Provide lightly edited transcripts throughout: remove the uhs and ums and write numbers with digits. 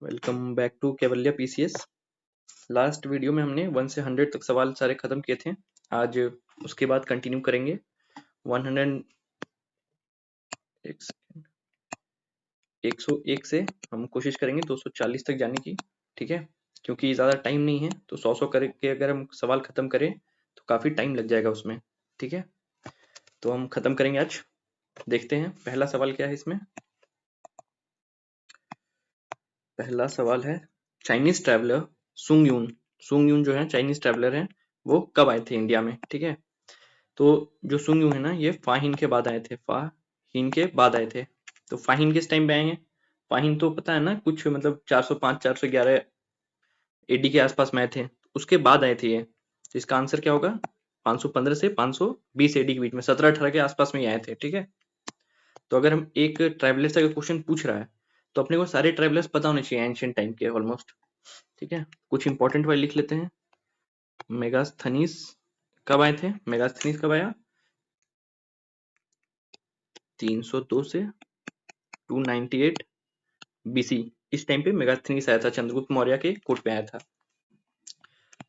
Welcome back to Kaivalya PCS. Last video में हमने 1 से 100 तक सवाल सारे खत्म किए थे। आज उसके बाद कंटिन्यू करेंगे 100 101 से हम कोशिश करेंगे 240 तक जाने की। ठीक है, क्योंकि ज़्यादा टाइम नहीं है तो 100 करके अगर हम सवाल खत्म करें तो काफ़ी टाइम लग जाएगा उसमें। ठीक है, तो हम खत्म करेंगे आज। देखते हैं पहला सवाल क्या है इसमें। पहला सवाल है, चाइनीज ट्रैवलर सुंग यून जो है चाइनीज ट्रैवलर है, वो कब आए थे इंडिया में। ठीक है, तो जो सुंग यून है ना, ये फाहिन के बाद आए थे। फाहिन के बाद आए थे। तो फाहिन किस टाइम पे आए हैं? फाहिन तो पता है ना, कुछ मतलब 405 411 एडी के आसपास में आए थे। उसके बाद आए थे ये, तो इसका आंसर क्या होगा? 515 से 520 एडी के बीच में, 17-18 के आसपास में ही आए थे। ठीक है, तो अगर हम एक ट्रैवलर से क्वेश्चन पूछ रहा है तो अपने को सारे ट्रैवलर्स पता होने चाहिए एंशियंट टाइम के ऑलमोस्ट। ठीक है, कुछ इंपॉर्टेंट वर्ड लिख लेते हैं। मेगास्थनीज कब आए थे? मेगास्थनीज कब आया? 302 से 298 बीसी, इस टाइम पे मेगास्थनीज आया था, चंद्रगुप्त मौर्य के कोर्ट पे आया था।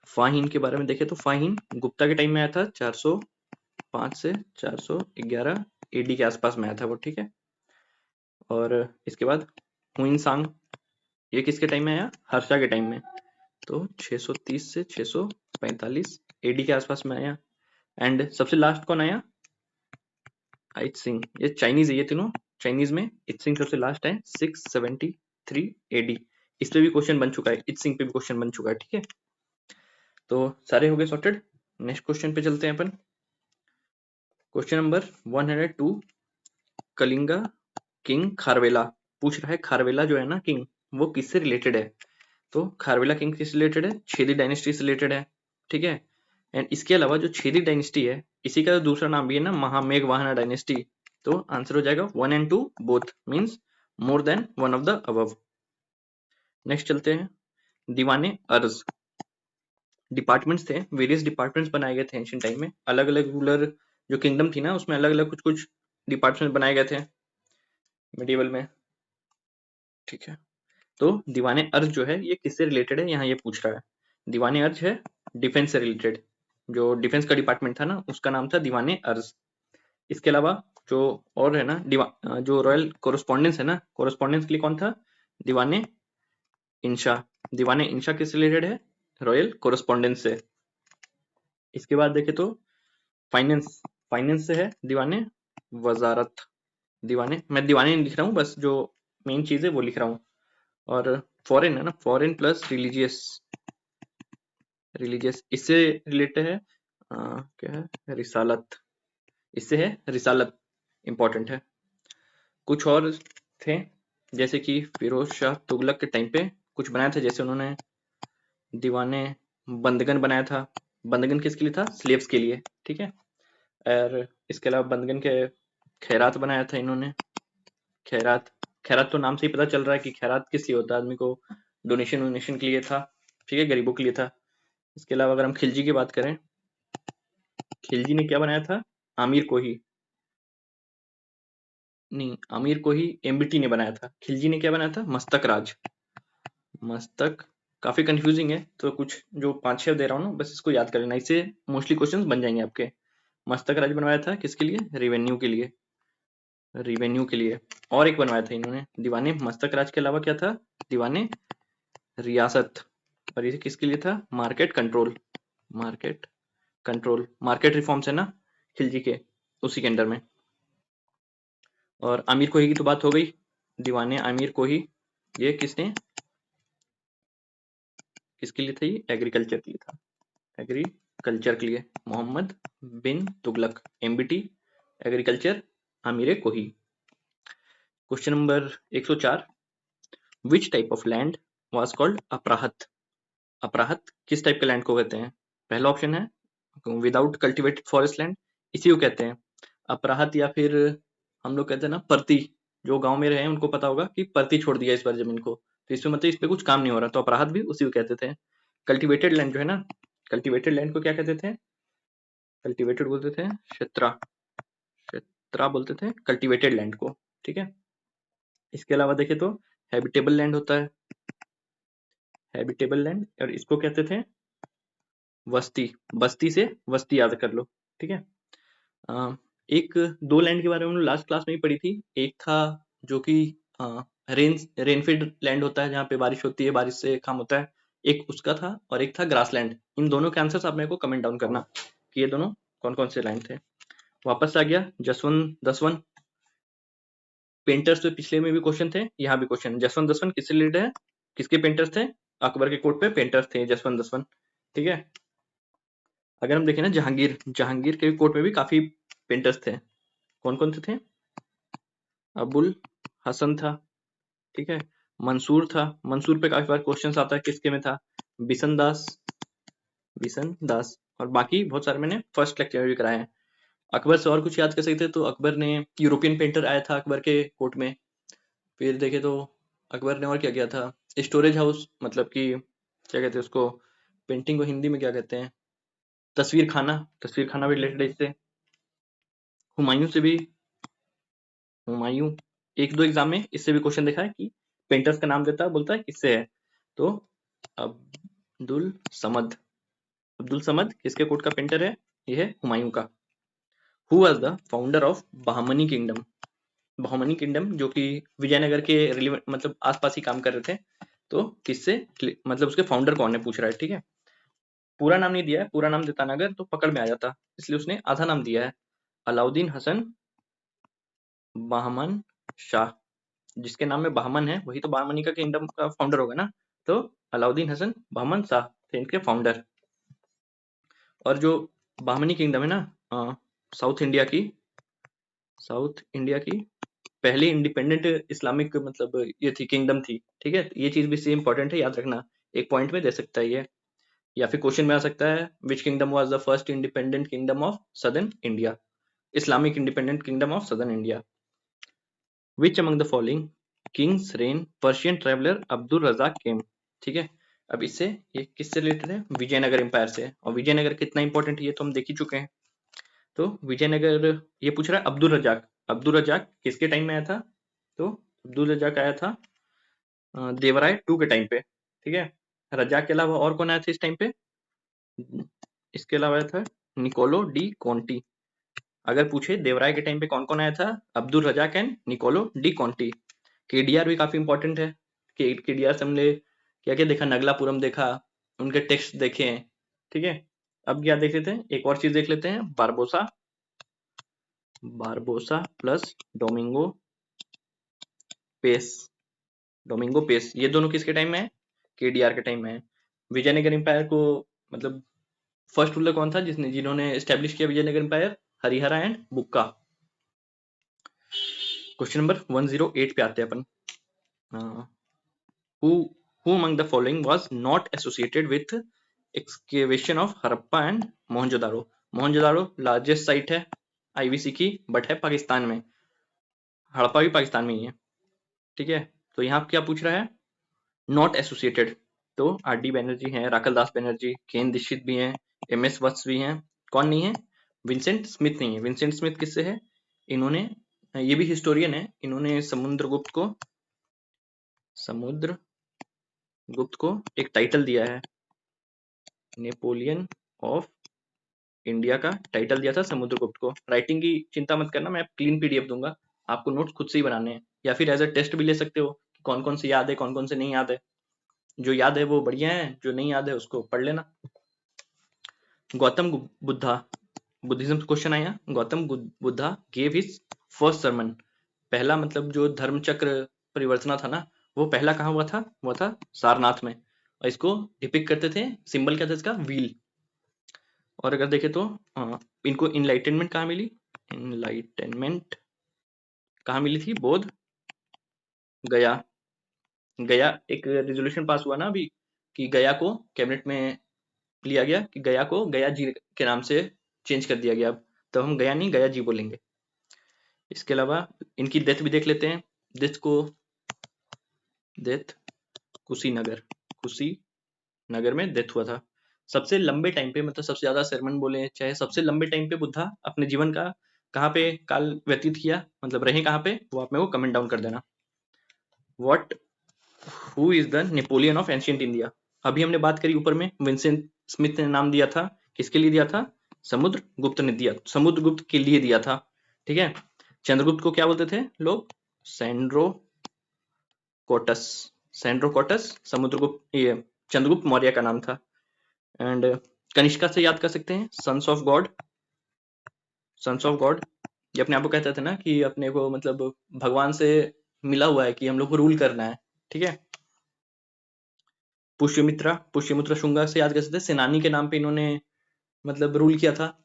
फाहिन के बारे में देखें तो फाहिन गुप्ता के टाइम में आया था, 405 से 411 एडी के आसपास में आया था वो। ठीक है, और इसके बाद हुइन सांग, ये किसके टाइम में आया? हर्षा के टाइम में, तो 630 से 645 एडी के आसपास में आया। एंड सबसे लास्ट कौन आया? इत सिंह, ये चाइनीज है, ये तीनों चाइनीज में इत सिंह सबसे लास्ट है, 673 एडी। इस पे भी क्वेश्चन बन चुका है, इत सिंह पे भी क्वेश्चन बन चुका है। ठीक है, तो सारे हो गए सॉर्टेड। नेक्स्ट क्वेश्चन पे चलते हैं अपन। Question number 102, Kalinga king Kharavela पूछ रहा है। खारवेला जो है ना किंग, वो किससे रिलेटेड है? तो खारवेला किंग किससे रिलेटेड है? छेदी डायनेस्टी से रिलेटेड है। ठीक है, एंड इसके अलावा जो छेदी डायनेस्टी है, इसी का दूसरा नाम भी है ना, महामेघवाहना डायनेस्टी। तो आंसर हो जाएगा 1 and 2 both, means more than one of the above. Next चलते हैं, दीवाने अर्ज डिपार्टमेंट्स थे, वेरियस डिपार्टमेंट्स बनाए गए थे एंशिएंट टाइम में। अलग अलग रूलर जो किंगडम थी ना, उसमें अलग अलग कुछ कुछ डिपार्टमेंट बनाए गए थे मिडिवल में। ठीक है, तो दीवाने अर्ज जो है ये किससे रिलेटेड है, यहाँ ये पूछ रहा है। दीवाने अर्ज है डिफेंस से रिलेटेड, जो डिफेंस का डिपार्टमेंट था ना, उसका नाम था दीवाने अर्ज। इसके अलावा जो और है ना, जो रॉयल कोरस्पॉन्डेंस है ना, कोरस्पॉन्डेंस के लिए कौन था? दीवाने इंशा। दीवाने इंशा किससे रिलेटेड है? रॉयल कोरस्पॉन्डेंस से। इसके बाद देखे तो फाइनेंस, फाइनेंस से है दीवाने वजारत। मैं दीवाने नहीं लिख रहा हूँ, बस जो मेन चीज है वो लिख रहा हूँ। और फॉरेन है ना, फॉरेन प्लस रिलीजियस, रिलीजियस इससे रिलेटेड है। क्या है? रिसालत, इससे है रिसालत, इंपॉर्टेंट है। कुछ और थे, जैसे कि फिरोज शाह तुगलक के टाइम पे कुछ बनाया था, जैसे उन्होंने दीवाने बंदगन बनाया था। बंदगन किसके लिए था? स्लेव्स के लिए। ठीक है, और इसके अलावा बंदगन के खैरात बनाया था इन्होंने। खैरात, खैरात तो नाम से ही पता चल रहा है कि खैरात किस लिए होता है, आदमी को डोनेशन वोनेशन के लिए था। ठीक है, गरीबों के लिए था। इसके अलावा अगर हम खिलजी की बात करें, खिलजी ने क्या बनाया था? आमिर को ही नहीं, आमिर को ही एमबीटी ने बनाया था। खिलजी ने क्या बनाया था? मस्तक राज। मस्तक काफी कंफ्यूजिंग है, तो कुछ जो 5-6 दे रहा हूँ ना, बस इसको याद कर लेना, इससे मोस्टली क्वेश्चंस बन जाएंगे आपके। मस्तक राज बनवाया था किसके लिए? रेवेन्यू के लिए, रेवेन्यू के लिए। और एक बनवाया था इन्होंने दीवाने मस्तक राज के अलावा, क्या था? दीवाने रियासत। और ये किसके लिए था? Market control, market control, market reforms है ना खिलजी के, उसी के अंडर में। और आमिर कोही की तो बात हो गई, दीवाने आमिर कोही, ये किसने, किसके लिए था? ये एग्रीकल्चर के लिए था, एग्रीकल्चर के लिए। Mohammad bin Tughlaq, MBT agriculture, Amir Kohi. Question number 104, which type of land was called Aprahata? Aprahata किस टाइप के लैंड को कहते हैं? पहला ऑप्शन है विदाउट कल्टिवेटेड फॉरेस्ट लैंड, इसी को कहते हैं अपराहत। या फिर हम लोग कहते हैं ना परती, जो गांव में रहे उनको पता होगा कि परती छोड़ दिया इस बार जमीन को, तो इसमें मतलब इस पे कुछ काम नहीं हो रहा, तो अपराहत भी उसी को कहते थे। कल्टिवेटेड लैंड जो है ना, कल्टिवेटेड लैंड को क्या कहते थे? कल्टिवेटेड बोलते थे क्षेत्रा, क्षेत्रा बोलते थे कल्टिवेटेड लैंड को। ठीक है, इसके अलावा देखें तो हैबिटेबल लैंड होता है, हैबिटेबल लैंड, और इसको कहते थे वस्ती। बस्ती से वस्ती याद कर लो, ठीक है। एक दो लैंड के बारे में हम लास्ट क्लास में ही पढ़ी थी। एक था जो कि रेनफील्ड लैंड होता है, जहाँ पे बारिश होती है, बारिश से काम होता है, एक उसका था, और एक था ग्रासलैंड। इन दोनों के आंसर्स आप मेरे को कमेंट डाउन करना कि ये दोनों कौन कौन से लैंड थे। वापस आ गया जसवंत दसवन। पेंटर्स पे पिछले में भी क्वेश्चन थे, यहाँ भी क्वेश्चन। जसवंत दसवन किससे रिलेटेड है, किसके पेंटर्स थे? अकबर के कोर्ट पे पेंटर्स थे जसवंत दसवन, ठीक है। अगर हम देखें ना, जहांगीर के कोर्ट में भी काफी पेंटर्स थे। कौन कौन से थे? अबुल हसन था, ठीक है। मंसूर था, मंसूर पे काफी बार क्वेश्चन आता है, किसके में था? बिशन दास। और बाकी बहुत सारे मैंने फर्स्ट लेक्चर में भी कराए हैं। अकबर से और कुछ याद कर सकते, तो अकबर ने यूरोपियन पेंटर आया था अकबर के कोर्ट में। फिर देखे तो अकबर ने और क्या किया था? स्टोरेज हाउस, मतलब कि क्या कहते हैं उसको, पेंटिंग को हिंदी में क्या कहते हैं? तस्वीर खाना भी रिलेटेड है इससे। हुमायूं एक दो एग्जाम में इससे भी क्वेश्चन देखा है कि पेंटर्स का नाम देता है, बोलता है किससे है, तो अब्दुल समद किसके कोर्ट का पेंटर है? ये है हुमायूं का। Who was the founder of Bahmani kingdom, जो कि विजयनगर के रिलेवेंट मतलब आसपास ही काम कर रहे थे, तो किससे मतलब उसके फाउंडर कौन है पूछ रहा है, ठीक है। पूरा नाम नहीं दिया है, पूरा नाम देता ना अगर तो पकड़ में आ जाता, इसलिए उसने आधा नाम दिया है। अलाउद्दीन हसन बहमन शाह। जिसके नाम में बहमन है वही तो बहमनी का किंगडम का फाउंडर होगा ना, तो अलाउद्दीन हसन बहमन शाह थे इनके फाउंडर। और जो बहमनी किंगडम है ना, साउथ इंडिया की पहली इंडिपेंडेंट इस्लामिक मतलब ये थी, किंगडम थी, ठीक है। ये चीज भी से इंपॉर्टेंट है, याद रखना। एक पॉइंट में दे सकता है ये, या फिर क्वेश्चन में आ सकता है, which kingdom was the first independent kingdom of southern India, Islamic independent kingdom of southern India. Which among the following kings reign Persian traveller Abdul Razzaq came, ठीक है। अब इससे ये किससे रिलेटेड है? विजयनगर एम्पायर से। और विजयनगर कितना इंपॉर्टेंट है ये तो हम देख ही चुके हैं। तो विजयनगर ये पूछ रहा है अब्दुल रजाक किसके टाइम में आया था? तो अब्दुल रजाक आया था देवराय टू के टाइम पे, ठीक है। रजाक के अलावा और कौन आया था इस टाइम पे? इसके अलावा आया था निकोलो डी कॉन्टी। अगर पूछे देवराय के टाइम पे कौन कौन आया था, Abdul Razzaq and Niccolo de Conti. KDR भी काफी इंपॉर्टेंट है। केडीआर से हमने क्या क्या देखा? नगलापुरम देखा, उनके टेक्स्ट देखे हैं, ठीक है। अब क्या देख लेते हैं, एक और चीज देख लेते हैं, बारबोसा प्लस डोमिंगो पेस, ये दोनों किसके टाइम में है? केडीआर के टाइम में है। विजयनगर एम्पायर को मतलब फर्स्ट रूलर कौन था जिन्होंने एस्टेब्लिश किया Vijayanagara empire? Harihara and Bukka. Question number 108 पे आते हैं अपन। who among the following was not associated with excavation of Harappa and Mohenjodaro largest site है आईवीसी की, बट है पाकिस्तान में। हड़प्पा भी पाकिस्तान में ही है, ठीक है। तो यहाँ क्या पूछ रहा है? नॉट एसोसिएटेड, तो आर डी बैनर्जी हैं, राकल दास बैनर्जी, केन दीक्षित भी हैं, एम एस वत्स भी हैं। कौन नहीं है? विंसेंट स्मिथ नहीं है। विंसेंट स्मिथ किससे है? इन्होंने, ये भी हिस्टोरियन है, इन्होंने समुद्रगुप्त को एक टाइटल दिया है, नेपोलियन ऑफ इंडिया का टाइटल दिया था समुद्रगुप्त को। राइटिंग की चिंता मत करना, मैं क्लीन पीडीएफ दूंगा, आपको नोट्स खुद से ही बनाने हैं, या फिर एज अ टेस्ट भी ले सकते हो कि कौन कौन से याद है, कौन कौन से नहीं याद है। जो याद है वो बढ़िया है, जो नहीं याद है उसको पढ़ लेना। गौतम बुद्धा, बुद्धिज्म क्वेश्चन आया। Gautam Buddha gave his first sermon, पहला मतलब जो धर्म चक्र परिवर्तना था ना, वो पहला कहाँ हुआ था? वो था सारनाथ में। और इसको डिपिक्ट करते थे, सिंबल क्या था इसका? व्हील। और अगर देखे तो इनको इनलाइटनमेंट कहाँ मिली? इनलाइटनमेंट कहाँ मिली थी? बोध गया। एक रेजोल्यूशन पास हुआ ना अभी कि गया को कैबिनेट में लिया गया कि गया को गया जी के नाम से चेंज कर दिया गया। अब तो हम गया नहीं, गया जी बोलेंगे। इसके अलावा इनकी डेथ भी देख लेते हैं। डेथ कुशीनगर में डेथ हुआ था। सबसे लंबे टाइम पे, मतलब सबसे ज्यादा सरमन बोले चाहे, सबसे लंबे टाइम पे बुद्धा अपने जीवन का कहाँ पे काल व्यतीत किया, मतलब रहे कहाँ पे, वो आप मेरे को कमेंट डाउन कर देना। Who is the Napoleon of ancient India? अभी हमने बात करी ऊपर में, विंसेंट स्मिथ ने नाम दिया था, किसके लिए दिया था? समुद्रगुप्त ने दिया, समुद्रगुप्त के लिए दिया था, ठीक है। चंद्रगुप्त को क्या बोलते थे लोग? सेंड्रोकोटस, सेंड्रोकोटस समुद्रगुप्त, ये चंद्रगुप्त मौर्य का नाम था। एंड कनिष्का से याद कर सकते हैं, sons of God, sons of God, ये अपने आप को कहते थे ना कि अपने को मतलब भगवान से मिला हुआ है कि हम लोग को रूल करना है, ठीक है। पुष्यमित्रा, पुष्यमित्र शुंगा से याद कर सकते हैं, सेनानी के नाम पे इन्होंने मतलब रूल किया था।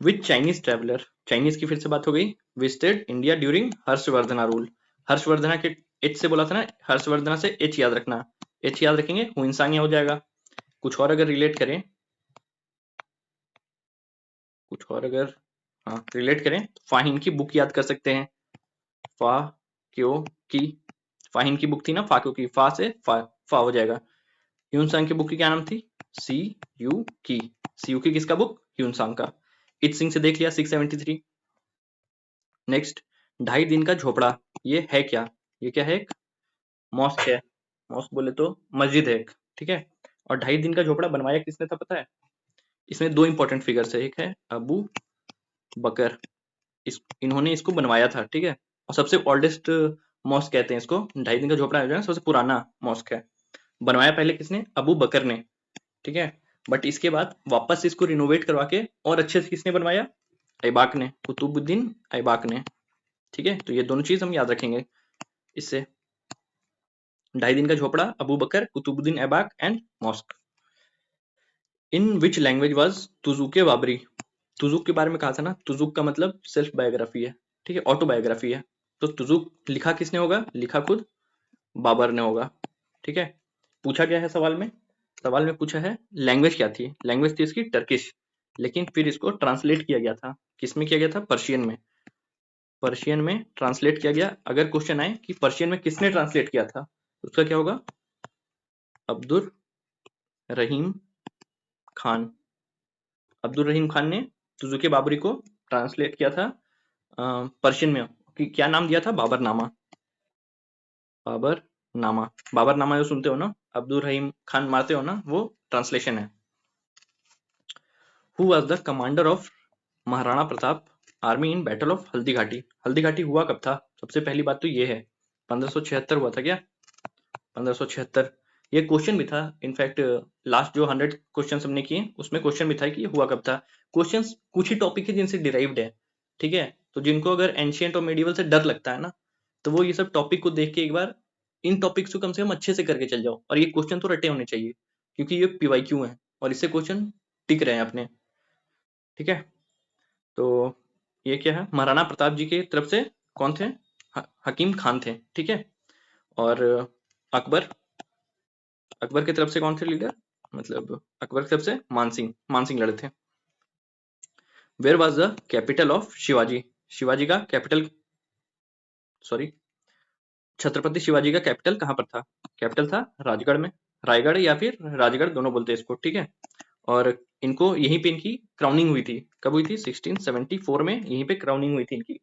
विच चाइनीज ट्रेवलर, चाइनीज की फिर से बात हो गई, visited India during Harshavardhana rule. Harshavardhana के एच से बोला था ना, हर्षवर्धना से एच याद रखना, एच याद रखेंगे हुइनसांग हो जाएगा। कुछ और अगर रिलेट करें, कुछ और अगर हाँ रिलेट करें तो फाहिन की बुक याद कर सकते हैं, फा क्यों की, फाहिन की बुक थी ना, फा क्यों की, फा से फा हो जाएगा। ह्यूनसांग की बुक की क्या नाम थी? सी यू की, सी यू की किसका बुक? ह्यूनसांग का। इत सिंह से देख लिया 673। नेक्स्ट, 2.5 दिन का झोपड़ा, ये है क्या? ये क्या है? एक मॉस्क है, मॉस्क बोले तो मस्जिद है एक, ठीक है। और 2.5 दिन का झोपड़ा बनवाया किसने था पता है? इसमें 2 इंपॉर्टेंट फिगर्स है, एक है अबू बकर, इन्होंने इसको बनवाया था, ठीक है। और सबसे ओल्डेस्ट मॉस्क कहते हैं इसको, 2.5 दिन का झोपड़ा है सबसे पुराना मॉस्क है। बनवाया पहले किसने? अबू बकर ने, ठीक है। बट इसके बाद वापस इसको रिनोवेट करवा के और अच्छे से किसने बनवाया? ऐबाक ने, कुतुबुद्दीन ऐबाक ने, ठीक है। तो ये दोनों चीज हम याद रखेंगे इससे। 2.5 Din Ka Jhonpra, Abu Bakr, Qutbuddin Aibak and mosque. In which language was Tuzuk Baburi, Tuzuk के बारे में कहा था ना, तुजुक का मतलब सेल्फ बायोग्राफी है, ठीक है, ऑटोबायोग्राफी है। तो तुजुक लिखा किसने होगा? लिखा खुद बाबर ने होगा, ठीक है। पूछा गया है सवाल में, सवाल में पूछा है लैंग्वेज क्या थी? लैंग्वेज थी इसकी टर्किश, लेकिन फिर इसको ट्रांसलेट किया गया था, किसमें किया गया था? पर्शियन में, पर्शियन में ट्रांसलेट किया गया। अगर क्वेश्चन आए कि पर्शियन में किसने ट्रांसलेट किया था, उसका क्या होगा? अब्दुल रहीम खान, अब्दुल रहीम खान ने तुजुक बाबरी को ट्रांसलेट किया था पर्शियन में, कि क्या नाम दिया था? बाबरनामा, बाबरनामा, बाबरनामा जो सुनते हो ना, अब्दुल रहीम खान मारते हो ना, वो ट्रांसलेशन है। Who was the commander of Maharana Pratap army in battle of Haldi Ghati? Haldi Ghati हुआ कब था? सबसे पहली बात तो ये है, 1576 हुआ था क्या? 1576, ये क्वेश्चन भी था इनफैक्ट, लास्ट जो 100 क्वेश्चन हमने किए उसमें क्वेश्चन भी था कि हुआ कब था। क्वेश्चंस कुछ ही टॉपिक है जिनसे डिराइव्ड है, ठीक है। तो जिनको अगर एंशियंट और मेडिवल से डर लगता है ना, तो वो ये सब टॉपिक को देख के एक बार इन टॉपिक्स को कम से कम अच्छे से करके चल जाओ। और ये क्वेश्चन तो रटे होने चाहिए, क्योंकि ये पीवाईक्यू है और इससे क्वेश्चन टिक रहे हैं अपने, ठीक है। तो ये क्या है? महाराणा प्रताप जी की तरफ से कौन थे? हकीम खान थे, ठीक है। और अकबर, अकबर की तरफ से कौन थे लीडर? मतलब अकबर की तरफ से मानसिंह, मानसिंह लड़े थे। Where was the capital of Shivaji? Shivaji का कैपिटल, सॉरी, छत्रपति शिवाजी का कैपिटल कहां पर था? कैपिटल था राजगढ़ में, रायगढ़ या फिर राजगढ़ दोनों बोलते हैं इसको, ठीक है। और इनको यहीं पे इनकी क्राउनिंग हुई थी, कब हुई थी? 1674 में यहीं पे क्राउनिंग हुई थी इनकी।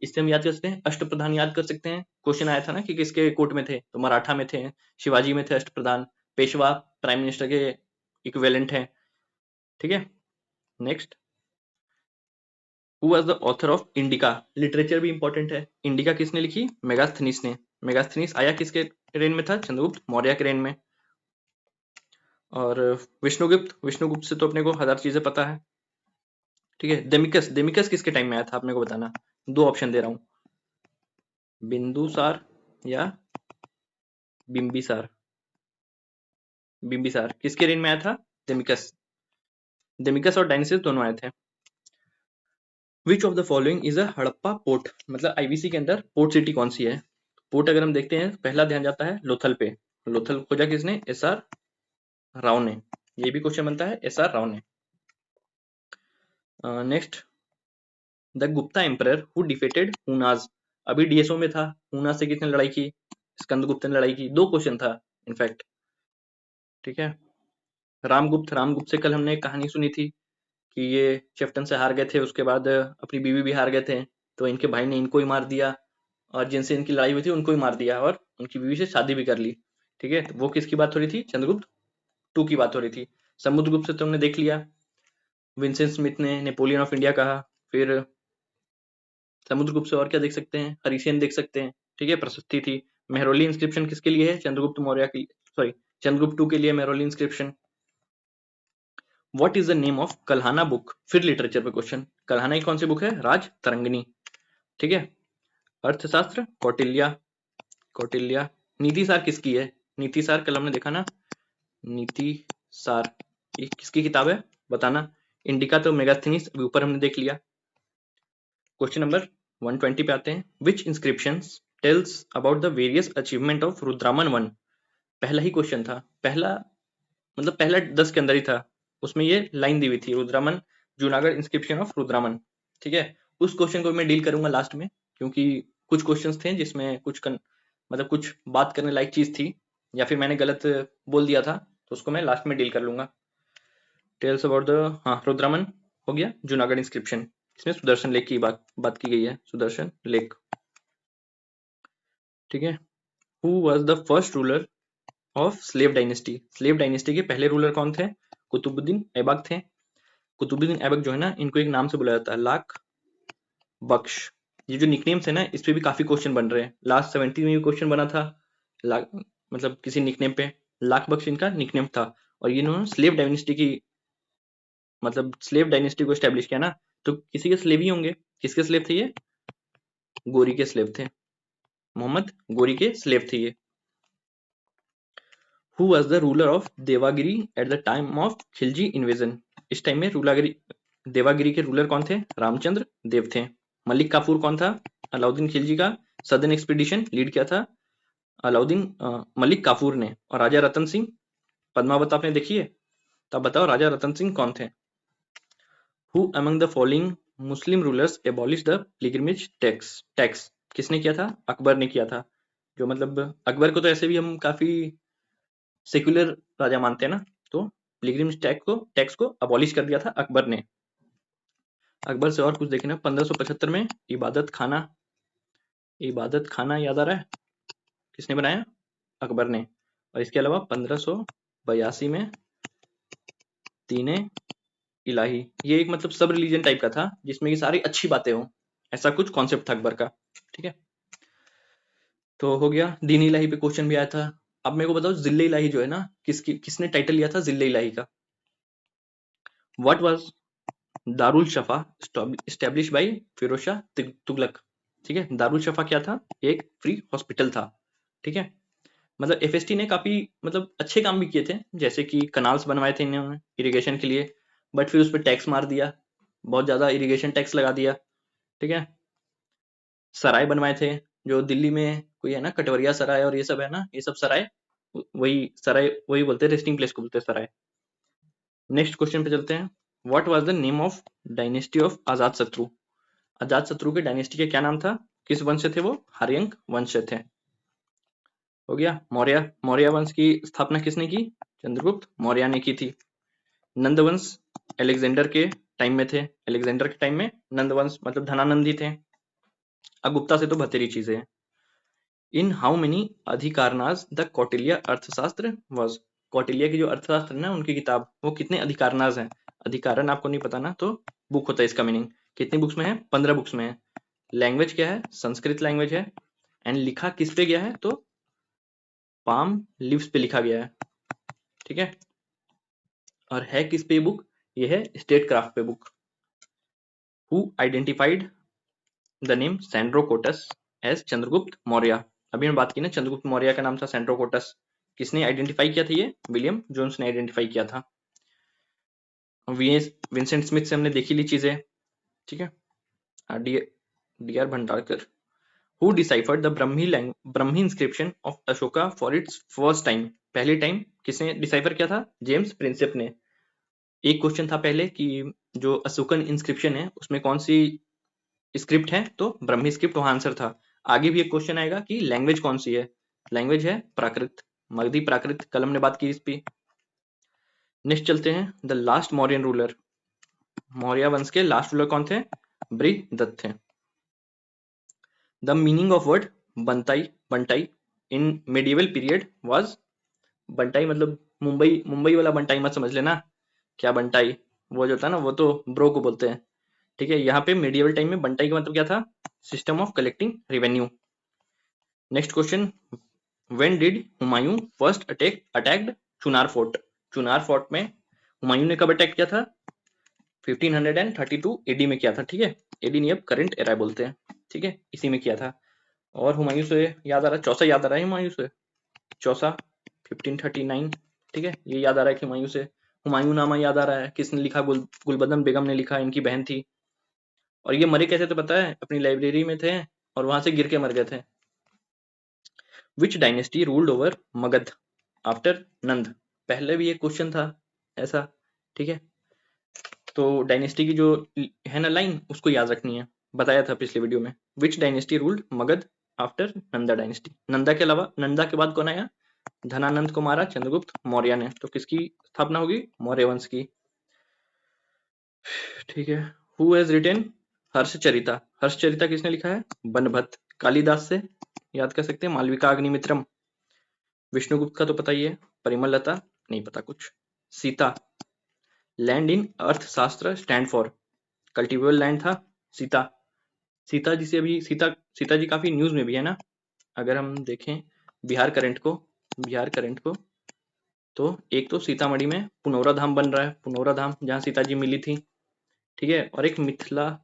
इससे हम याद कर सकते हैं, अष्टप्रधान याद कर सकते हैं, क्वेश्चन आया था ना कि किसके कोर्ट में थे, तो मराठा में थे, शिवाजी में थे अष्टप्रधान, पेशवा प्राइम मिनिस्टर के इक्विवेलेंट है, ठीक है। Next, who was the author of indica? Literature भी इंपॉर्टेंट है। इंडिका किसने लिखी? मेगास्थनीस ने। मेगास्थनीस आया किसके रेन में था? चंद्रगुप्त मौर्य के रेन में। और विष्णुगुप्त, विष्णुगुप्त से तो अपने को 1000 चीजें पता है, ठीक है। देमिकस, देमिकस किसके टाइम में आया था अपने को बताना। 2 ऑप्शन दे रहा हूं, बिंदुसार या बिंबिसार। बिंबिसार किसके रेन में आया था? देमिकस, देमिकस और डायनिसियस दोनों आए थे। विच of the following is a Harappa port? मतलब आईबीसी के अंदर पोर्ट सिटी कौन सी है? पोर्ट अगर हम देखते हैं, पहला ध्यान जाता है लोथल पे। लोथल खोजा किसने? एसआर राव ने। ये भी क्वेश्चन बनता है एसआर राव ने। Next, the Gupta emperor who defeated Hunas? अभी डीएसओ में था, हुनाज से किसने लड़ाई की? स्कंदगुप्त ने लड़ाई की। 2 क्वेश्चन था इनफैक्ट, ठीक है। रामगुप्त, रामगुप्त से कल हमने एक कहानी सुनी थी कि ये चेफ्टन से हार गए थे, उसके बाद अपनी बीवी भी हार गए थे, तो इनके भाई ने इनको ही मार दिया और जिनसे इनकी लड़ाई हुई थी उनको ही मार दिया और उनकी बीवी से शादी भी कर ली, ठीक है, तो वो किसकी बात हो रही थी? चंद्रगुप्त टू की बात हो रही थी। समुद्रगुप्त से तुमने देख लिया, विंसेंट स्मिथ ने नेपोलियन ऑफ इंडिया कहा। फिर समुद्रगुप्त से और क्या देख सकते हैं? हरीसेन देख सकते हैं। ठीक है, प्रशस्ति थी। मेहरौली इंस्क्रिप्शन किसके लिए है? चंद्रगुप्त मौर्य के, सॉरी चंद्रगुप्त टू के लिए Mehrauli inscription. What is the name of Kalhana book? फिर लिटरेचर पे क्वेश्चन। कल्हाना की कौन सी बुक है? राज तरंगिणी। ठीक है। अर्थशास्त्र कौटिल्य, कौटिल्य। नीति सार किसकी है? नीति सार कल हमने देखा ना, नीति सार ये किसकी किताब है बताना। इंडिका तो मेगास्थनीज अभी ऊपर हमने देख लिया। क्वेश्चन नंबर 120 पे आते हैं। Which inscriptions tells about the various achievement of Rudraman one? पहला ही क्वेश्चन था, पहला मतलब पहला 10 के अंदर ही था, उसमें ये लाइन दी हुई थी, रुद्रामन जूनागढ़ इंस्क्रिप्शन ऑफ रुद्रामन। ठीक है, उस क्वेश्चन को मैं डील करूंगा लास्ट में, क्योंकि कुछ क्वेश्चंस थे जिसमें मतलब कुछ बात करने लायक चीज थी, या फिर मैंने गलत बोल दिया था, तो उसको मैं लास्ट में डील कर लूंगा। टेल्स अबाउट द, हाँ रुद्रामन हो गया, जूनागढ़ इंस्क्रिप्शन, इसमें सुदर्शन लेक की बात की गई है, सुदर्शन लेक। ठीक है। Who was the first ruler of slave dynasty? Slave dynasty के पहले रूलर कौन थे? कुतुबुद्दीन ऐबक थे। कुतुबुद्दीन ऐबक जो है ना, इनको एक नाम से बुलाया जाता है, लाख बख्श। ये जो निकनेम्स है ना, इस पे भी काफी क्वेश्चन बन रहे हैं। लास्ट 70 में भी क्वेश्चन बना था मतलब किसी निकनेम पे, लाख बख्श इनका निकनेम था। और इन्होंने स्लेव डायनेस्टी की, मतलब स्लेव डायनेस्टी को स्टैब्लिश किया ना, तो किसी के स्लेव ही होंगे। किसके स्लेव थे ये? गोरी के स्लेव थे, मोहम्मद गोरी के स्लेव थे ये। Who was the ruler of Devagiri at the time of Khilji invasion? इस टाइम में देवागिरी के रूलर कौन थे? रामचंद्र देव थे। मलिक काफूर कौन था? अलाउद्दीन खिलजी का सदर्न एक्सपीडिशन लीड किया था मलिक काफूर ने। और राजा रतन सिंह, पद्मावत आपने देखी है, तो आप बताओ राजा रतन सिंह कौन थे? Who among the following Muslim rulers abolished the pilgrimage tax? किसने किया था? अकबर ने किया था। जो मतलब अकबर को तो ऐसे भी हम काफी सेक्युलर राजा मानते हैं ना, तो पिलग्रिमेज टैक्स को अबॉलिश कर दिया था अकबर ने। अकबर से और कुछ देखे ना, 1575 में इबादत खाना याद आ रहा है? किसने बनाया? अकबर ने। और इसके अलावा 1582 में तीने इलाही, ये एक मतलब सब रिलीजन टाइप का था, जिसमें की सारी अच्छी बातें हो, ऐसा कुछ कॉन्सेप्ट था अकबर का। ठीक है, तो हो गया। दीन इलाही पे क्वेश्चन भी आया था। अब मेरे को बताओ, जिले इलाही जो है ना, किसने टाइटल लिया था जिले इलाही का? What was Darul Shafa establish by Firoz Shah Tughlaq? ठीक है, दारुल शफा क्या था? एक फ्री हॉस्पिटल था। ठीक है, मतलब एफएसटी ने काफी मतलब अच्छे काम भी किए थे, जैसे कि कनाल्स बनवाए थे इन्होंने इरिगेशन के लिए, बट फिर उस पर टैक्स मार दिया, बहुत ज्यादा इरिगेशन टैक्स लगा दिया। ठीक है, सराय बनवाए थे, जो दिल्ली में कोई है ना, कटवरिया सराय और ये सब है ना, ये सब सराय, वही बोलते हैं, रेस्टिंग प्लेस को बोलते हैं सराय। नेक्स्ट क्वेश्चन पे चलते हैं। What was the name of dynasty of Ajat Shatru? अजात शत्रु के डायनेस्टी का क्या नाम था? किस वंश से थे वो? आर्यंक वंश से थे। हो गया। मौर्य वंश की स्थापना किसने की? चंद्रगुप्त मौर्य ने की थी। नंद वंश अलेक्जेंडर के टाइम में थे, अलेक्जेंडर के टाइम में नंद वंश मतलब धनानंदी थे। अब गुप्ता से तो बतेरी चीजें हैं। इन हाउ मेनी अधिकारनाज द कौटिल्य अर्थशास्त्र वाज? कौटिल्य की जो अर्थशास्त्र है ना, उनकी किताब, वो कितने अधिकारनाज हैं? अधिकारण आपको नहीं पता ना, तो बुक होता है इसका मीनिंग। कितनी बुक्स में है? 15 बुक्स में है। लैंग्वेज क्या है? संस्कृत लैंग्वेज है। एंड लिखा किस पे गया है? तो पाम लीव्स पे लिखा गया है। ठीक है, और है किस पे बुक? ये है स्टेट क्राफ्ट पे book. Who identified the name Sandrocottus as Chandragupta Maurya? अभी हमने बात की ना, चंद्रगुप्त मौर्य का नाम था सैंड्रोकोटस। किसने आइडेंटिफाई किया था? ये विलियम जोन्स ने आइडेंटिफाई किया था। विंसेंट स्मिथ से हमने देखी ली चीजें। ठीक है, D R Bhandarkar. Who deciphered the Brahmi inscription of Ashoka for its first time? पहले टाइम किसने डिसाइफर किया था? जेम्स प्रिंसेप ने। एक क्वेश्चन था पहले कि जो अशोकन इंस्क्रिप्शन है उसमें कौन सी स्क्रिप्ट है, तो ब्रह्मी स्क्रिप्ट वहां आंसर था। आगे भी एक क्वेश्चन आएगा कि लैंग्वेज कौन सी है, लैंग्वेज है प्राकृत, मगधी प्राकृत, कल हमने बात की इस पे। नेक्स्ट चलते हैं, the last Mauryan ruler, Maurya वंश के लास्ट रूलर कौन थे? बृहदत्त थे। The meaning of word batai in medieval period was batai मतलब मुंबई, मुंबई वाला बंटाई मत समझ लेना, क्या बंटाई, वो जो था ना वो तो ब्रो को बोलते हैं, ठीक है। यहाँ पे मेडिएवल टाइम में बंटाई का मतलब क्या था, system of collecting revenue. Next question, when did Humayun first attacked Chunar fort? Chunar fort में हुमायूं ने कब अटैक किया था? 1532 एडी में किया था, ठीक है। एडी नहीं, अब करंट एरा बोलते हैं, ठीक है, इसी में किया था। और हुमायूं से याद आ रहा है, चौसा याद आ रहा है हुमायूं से, चौसा 1539, ठीक है, ये याद आ रहा है कि हुमायूं से। हुमायूं नामा याद आ रहा है, किसने लिखा? गुलबदन बेगम ने लिखा, इनकी बहन थी। और ये मरे कैसे थे पता है? अपनी लाइब्रेरी में थे और वहां से गिर के मर गए थे। Which dynasty ruled over Magadh after Nand? पहले भी एक क्वेश्चन था ऐसा, ठीक है। तो डायनेस्टी की जो है ना लाइन, उसको याद रखनी है, बताया था पिछले वीडियो में। विच dynasty ruled Magadh after Nanda dynasty? Nanda के अलावा, नंदा के बाद कौन आया? धनानंद को मारा चंद्रगुप्त मौर्य ने, तो किसकी स्थापना होगी? मौर्य वंश की, ठीक है। Who has written Harshacharita? Harshacharita किसने लिखा है? बनभट्ट। कालिदास से याद कर सकते हैं, मालविका अग्निमित्रम। विष्णुगुप्त का तो पता ही है, परिमल लता नहीं पता कुछ। सीता, लैंड इन अर्थशास्त्र स्टैंड फॉर? कल्टिवेबल लैंड था सीता। सीता जी से अभी सीता जी काफी न्यूज में भी है ना, अगर हम देखें बिहार करंट को, तो एक तो सीतामढ़ी में पुनौरा धाम बन रहा है, पुनौरा धाम जहाँ सीता जी मिली थी, ठीक है। और एक मिथिला,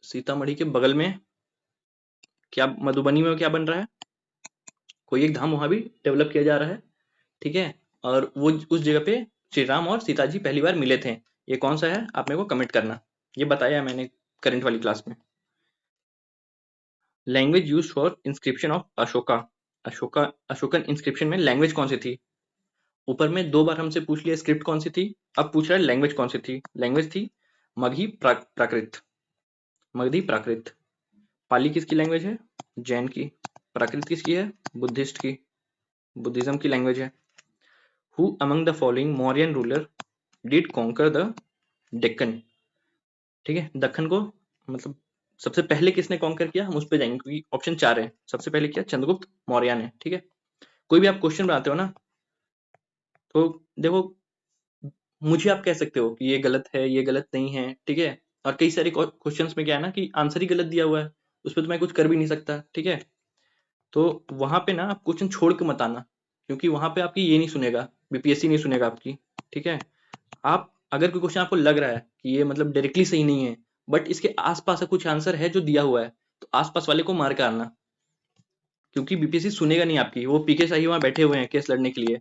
सीतामढ़ी के बगल में क्या, मधुबनी में क्या बन रहा है? कोई एक धाम वहां भी डेवलप किया जा रहा है, ठीक है। और वो उस जगह पे श्री राम और सीता जी पहली बार मिले थे। ये कौन सा है, आप मेरे को कमेंट करना, ये बताया मैंने करंट वाली क्लास में। Language use for inscription of Ashoka? Ashokan inscription में लैंग्वेज कौन सी थी? ऊपर में 2 बार हमसे पूछ लिया स्क्रिप्ट कौन सी थी, अब पूछ रहा है लैंग्वेज कौन सी थी। लैंग्वेज थी मगही प्राकृत, मगधी प्राकृत। पाली किसकी लैंग्वेज है? जैन की। प्राकृत किसकी है? बुद्धिस्ट की, बुद्धिज्म की लैंग्वेज है। Who among the following Mauryan ruler did conquer the Deccan? ठीक है, दक्कन को मतलब सबसे पहले किसने कॉन्कर किया, हम उस पर जाएंगे क्योंकि ऑप्शन 4 है। सबसे पहले किया चंद्रगुप्त मौर्य ने, ठीक है। कोई भी आप क्वेश्चन बनाते हो ना, तो देखो, मुझे आप कह सकते हो कि ये गलत है, ये गलत नहीं है, ठीक है। और कई सारे क्वेश्चंस में क्या है ना कि आंसर ही गलत दिया हुआ है, उसपे तो मैं कुछ कर भी नहीं सकता, ठीक है। तो वहां पे ना आप क्वेश्चन छोड़ के मत आना, क्योंकि वहां पे आपकी ये नहीं सुनेगा, बीपीएससी नहीं सुनेगा आपकी, ठीक है। आप अगर कोई क्वेश्चन आपको लग रहा है कि ये मतलब डायरेक्टली सही नहीं है, बट इसके आसपास का कुछ आंसर है जो दिया हुआ है, तो आसपास वाले को मार के आना, क्योंकि बीपीएससी सुनेगा नहीं आपकी। वो पीके शाही वहां बैठे हुए हैं केस लड़ने के लिए,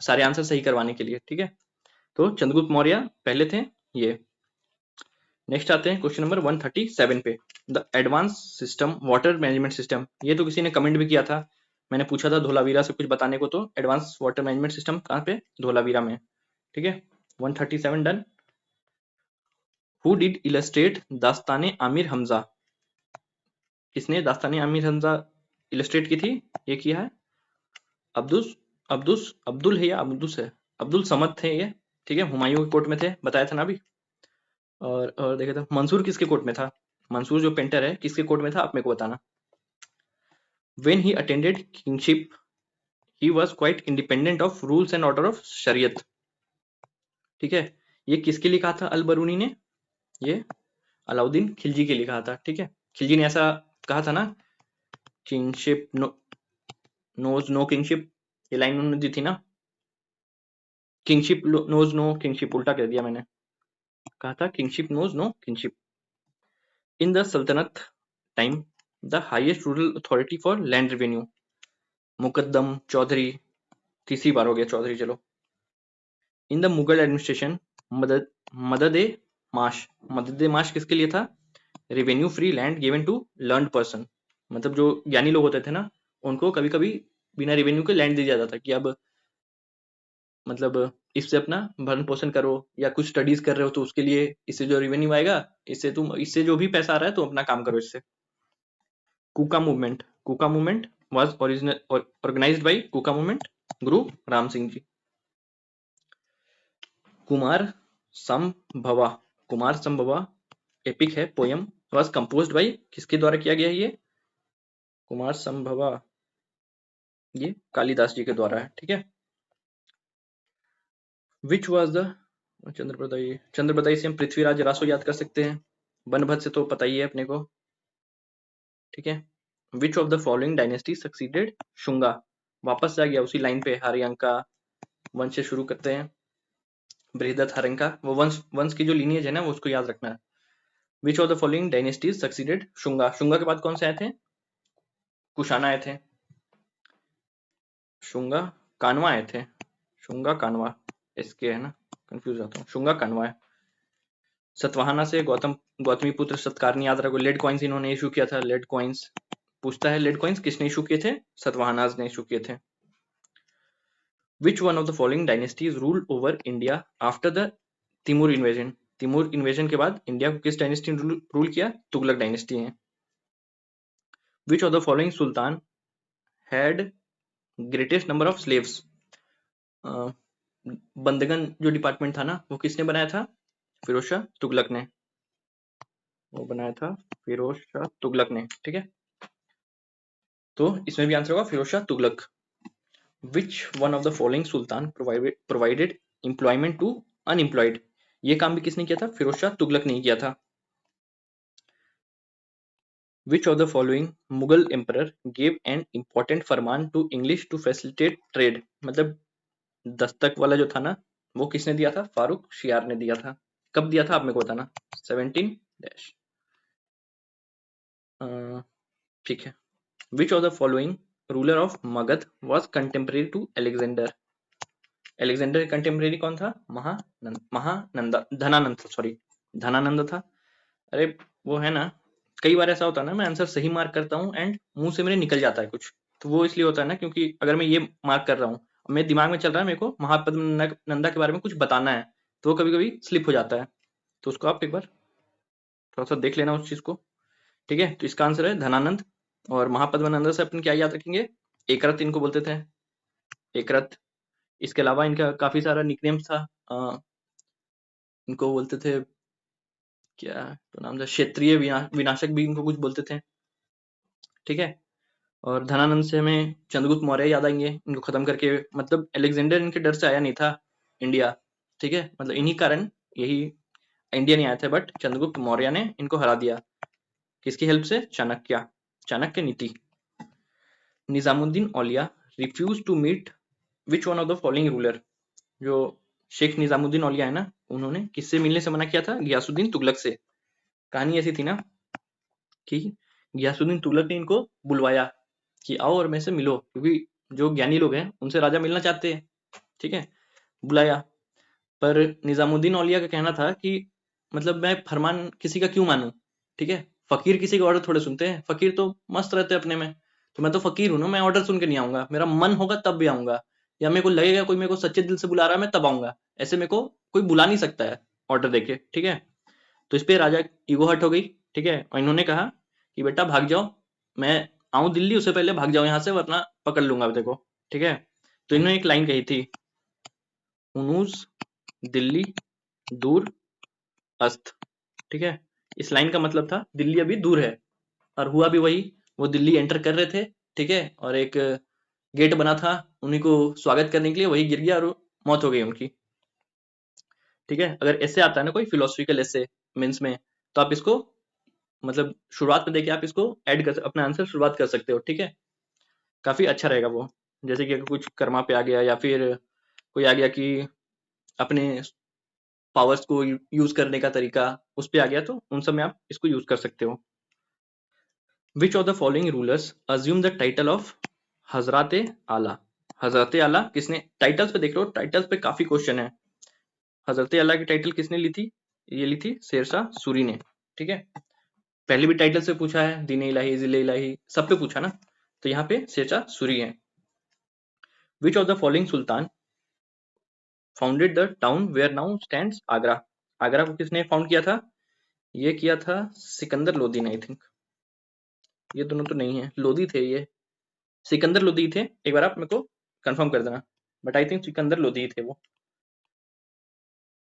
सारे आंसर सही करवाने के लिए, ठीक है। तो चंद्रगुप्त मौर्य पहले थे ये। नेक्स्ट आते हैं क्वेश्चन नंबर 137 पे, the advance system water management system. ये तो किसी ने कमेंट भी किया था, मैंने पूछा था धोलावीरा से कुछ बताने को, तो एडवांस वाटर मैनेजमेंट सिस्टम कहाँ पे? धोलावीरा में, ठीक है। 137 done. Who did illustrate Dastane Amir Hamza? किसने दास्ताने आमिर हमजा इलस्ट्रेट की थी? ये किया है अब्दुस अब्दुस अब्दुल है या अब्दुस है, अब्दुल समद थे ये, ठीक है। हुमायूं के कोर्ट में थे, बताया था ना अभी। और देखा था मंसूर किसके कोर्ट में था? मंसूर जो पेंटर है किसके कोर्ट में था, आप मेरे को बताना। When he attended kingship, he was quite independent of rules and order of शरीयत, ठीक है। ये किसके लिए कहा था अल बरूनी ने? ये अलाउद्दीन खिलजी के लिए कहा था, ठीक है। खिलजी ने ऐसा कहा था ना, किंगशिप नोज नो किंगशिप, ये लाइन उन्होंने दी थी ना, किंगशिप नोज नो किंगशिप, उल्टा कह दिया मैंने, कहा था kingship knows no kingship. In the Sultanat time the highest rural authority for land revenue, Muqaddam Chaudhary, तीसरी बार हो गया चौधरी, चलो। इन द मुगल एडमिनिस्ट्रेशन मदद मदद ए माश, मदद ए माश किसके लिए था? Revenue free land given to learned person, मतलब जो ज्ञानी लोग होते थे ना, उनको कभी कभी बिना रेवेन्यू के लैंड दिया जाता कि अब मतलब इससे अपना भरण पोषण करो, या कुछ स्टडीज कर रहे हो तो उसके लिए इससे जो रेवेन्यू आएगा, इससे जो भी पैसा आ रहा है तो अपना काम करो इससे। Kuka movement was original organized by Kuka movement Guru Ram Singh ji. Kumar Sambhava, Kumar Sambhava epic है, पोयम, वाज कंपोज्ड बाय, किसके द्वारा किया गया है ये? कुमार संभवा ये कालिदास जी के द्वारा है, ठीक है। विच वॉज द चंद्रप्रदायी से हम पृथ्वीराज रासो याद कर सकते हैं, बनभट्ट से तो पता ही है अपने को, ठीक है। Which of the following dynasty succeeded Shunga, वापस जा गया उसी लाइन पे, हरियंका वंश से शुरू करते हैं, बृहदत्त हरियंका, वो वंश की जो लीनियज है ना, वो उसको याद रखना है। Which of the following dynasties succeeded Shunga, Shunga के बाद कौन से आए थे, कुशाना आए थे, शुंगा कानवा आए थे, शुंगा कानवा, इसके है ना, कंफ्यूज होता हूँ, शुंगा कानवा है। सतवाहना से गौतमी पुत्र सत्कारनी याद रखो, लेड कॉइन्स इन्होंने इशू किया था, लेड कॉइन्स पूछता है, लेड कॉइन्स किसने इशू किए थे, सतवाहनाज ने इशू किए थे। विच one of the following dynasties ruled over India after the Timur invasion, Timur invasion के बाद इंडिया को किस डायनेस्टी ने रूल किया, तुगलक डायनेस्टी है। Which of the following sultan had greatest number of slaves, Bandagan जो डिपार्टमेंट था ना, वो किसने बनाया था, फिरोज शाह तुगलक ने, वो बनाया था फिरोज शाह तुगलक ने, ठीक है। तो इसमें भी आंसर होगा Firoz Shah Tughlaq. Which one of the following sultan provided employment to unemployed, ये काम भी किसने किया था, फिरोज शाह तुगलक ने किया था। Which of the following Mughal emperor gave an important farman to English to facilitate trade, मतलब दस्तक वाला जो था ना, वो किसने दिया था, फारूक शियार ने दिया था। कब दिया था आप मेरे को बताना, 17 ठीक है। Which of the following ruler of Magadh was contemporary to Alexander, Alexander contemporary कौन था, धनानंद था। अरे वो है ना, कई बार ऐसा होता है ना, मैं आंसर सही मार्क करता हूँ एंड मुंह से मेरे निकल जाता है कुछ, तो वो इसलिए होता है ना, क्योंकि अगर मैं ये मार्क कर रहा हूँ, मेरे दिमाग में चल रहा है मेरे को महापद्म नंदा के बारे में कुछ बताना है, तो वो कभी कभी स्लिप हो जाता है, तो उसको आप एक बार थोड़ा सा देख लेना उस चीज को, ठीक है। तो इसका आंसर है धनानंद। और महापद्मनंद से अपन क्या याद रखेंगे, एकरथ इनको बोलते थे, एकरथ। इसके अलावा इनका काफी सारा निकनेम्स था, इनको बोलते थे, क्या तो नाम था, क्षेत्रीय विनाशक भी इनको कुछ बोलते थे, ठीक है। और धनानंद से हमें चंद्रगुप्त मौर्य याद आएंगे, इनको खत्म करके, मतलब अलेक्जेंडर इनके डर से आया नहीं था इंडिया, ठीक है, मतलब इन्हीं कारण यही इंडिया नहीं आया था, बट चंद्रगुप्त मौर्य ने इनको हरा दिया, किसकी हेल्प से, Chanakya Niti. Nizamuddin Auliya refuse to meet which one of the following ruler, जो शेख निजामुद्दीन औलिया है ना, उन्होंने किससे मिलने से मना किया था, गियासुद्दीन तुगलक से। कहानी ऐसी थी ना कि गियासुद्दीन तुगलक ने इनको बुलवाया कि आओ और मेरे से मिलो, क्योंकि जो ज्ञानी लोग हैं उनसे राजा मिलना चाहते हैं, ठीक है, बुलाया। पर निजामुद्दीन औलिया का कहना था कि मतलब मैं फरमान किसी का क्यों मानूं, ठीक है, फकीर किसी का ऑर्डर थोड़े सुनते हैं, फकीर तो मस्त रहते हैं अपने में, तो मैं तो फकीर हूं ना, मैं ऑर्डर सुन के नहीं आऊंगा, मेरा मन होगा तब भी आऊंगा, या मेरे को लगेगा कोई मेरे को सच्चे दिल से बुला रहा है मैं तब आऊंगा, ऐसे मेरे को कोई बुला नहीं सकता है ऑर्डर देके, ठीक है। तो इस पे राजा ईगो हर्ट हो गई, ठीक है, और इन्होंने कहा कि बेटा भाग जाओ, मैं आऊं दिल्ली उससे पहले भाग जाओ यहाँ से, वरना पकड़ लूंगा देखो, ठीक है। तो इन्होंने एक लाइन कही थी, उनूज दिल्ली दूर अस्त, ठीक है। इस लाइन का मतलब था दिल्ली अभी दूर है, और हुआ भी वही, वो दिल्ली एंटर कर रहे थे, ठीक है, और एक गेट बना था उन्हीं को स्वागत करने के लिए, वही गिर गया और मौत हो गई उनकी, ठीक है। अगर ऐसे आता है ना कोई फिलोसफिकल ऐसे मीन्स में, तो आप इसको मतलब शुरुआत में देखिए, आप इसको ऐड कर अपना आंसर शुरुआत कर सकते हो, ठीक है, काफी अच्छा रहेगा वो। जैसे कि अगर कुछ कर्मा पे आ गया, या फिर कोई आ गया कि अपने पावर्स को यूज करने का तरीका उस पे आ गया, तो उन सब में आप इसको यूज कर सकते हो। विच of the following rulers assume the title of हजरत आला, हजरत आला किसने, टाइटल्स पे देख लो, टाइटल्स पे काफी क्वेश्चन है। हजरत आला की टाइटल किसने ली थी, ये ली थी शेरशाह सूरी ने, ठीक है। पहले भी टाइटल से पूछा है, दीन इलाही, जिले इलाही, सब पे पूछा ना, तो यहाँ पे शेरशाह सूरी है। Which of the following sultan founded the town where now stands Agra, Agra को किसने फाउंड किया था, ये किया था सिकंदर लोदी ने, आई थिंक, ये दोनों तो नहीं है, लोदी थे ये, सिकंदर लोदी थे, एक बार आप मेरे को कंफर्म कर देना, but I think Sikandar Lodi थे वो।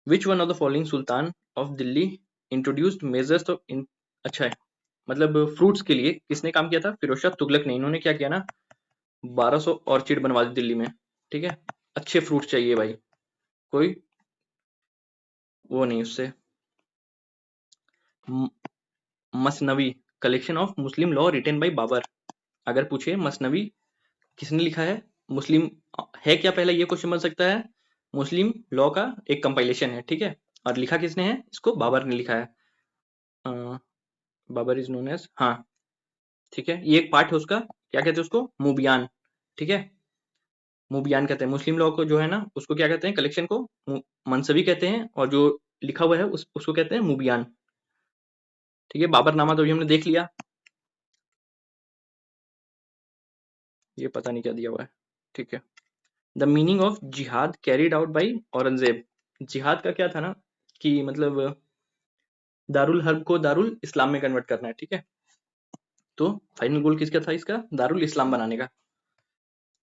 Which one of the following sultan of Delhi introduced measures of in, अच्छा है, मतलब फ्रूट्स के लिए किसने काम किया था, फिरोज शाह तुगलक ने। इन्होंने क्या किया ना, 1200 ऑर्चिड बनवा दी दिल्ली में, ठीक है। अच्छे फ्रूट चाहिए भाई, कोई वो नहीं उससे। Masnavi collection of Muslim law written by Babur. अगर पूछे मसनवी किसने लिखा है, मुस्लिम है क्या, पहले ये क्वेश्चन बन सकता है। मुस्लिम लॉ का एक कंपाइलेशन है, ठीक है, और लिखा किसने है इसको, बाबर ने लिखा है। बाबर इज नोन एज, हाँ ठीक है, ये एक पार्ट है उसका, क्या कहते हैं उसको, मुबियान, ठीक है, मुबियान कहते हैं। मुस्लिम लॉ को जो है ना उसको क्या कहते हैं, कलेक्शन को मनसवी कहते हैं, और जो लिखा हुआ है उसको कहते हैं मुबियान, ठीक है। बाबरनामा तो अभी हमने देख लिया, ये पता नहीं क्या दिया हुआ है, ठीक है। द मीनिंग ऑफ जिहाद कैरिड आउट बाई औरंगजेब। जिहाद का क्या था ना, कि मतलब दारुल हर्ब को दारुल इस्लाम में कन्वर्ट करना है, ठीक है। तो फाइनल गोल किसका था इसका, दारुल इस्लाम बनाने का।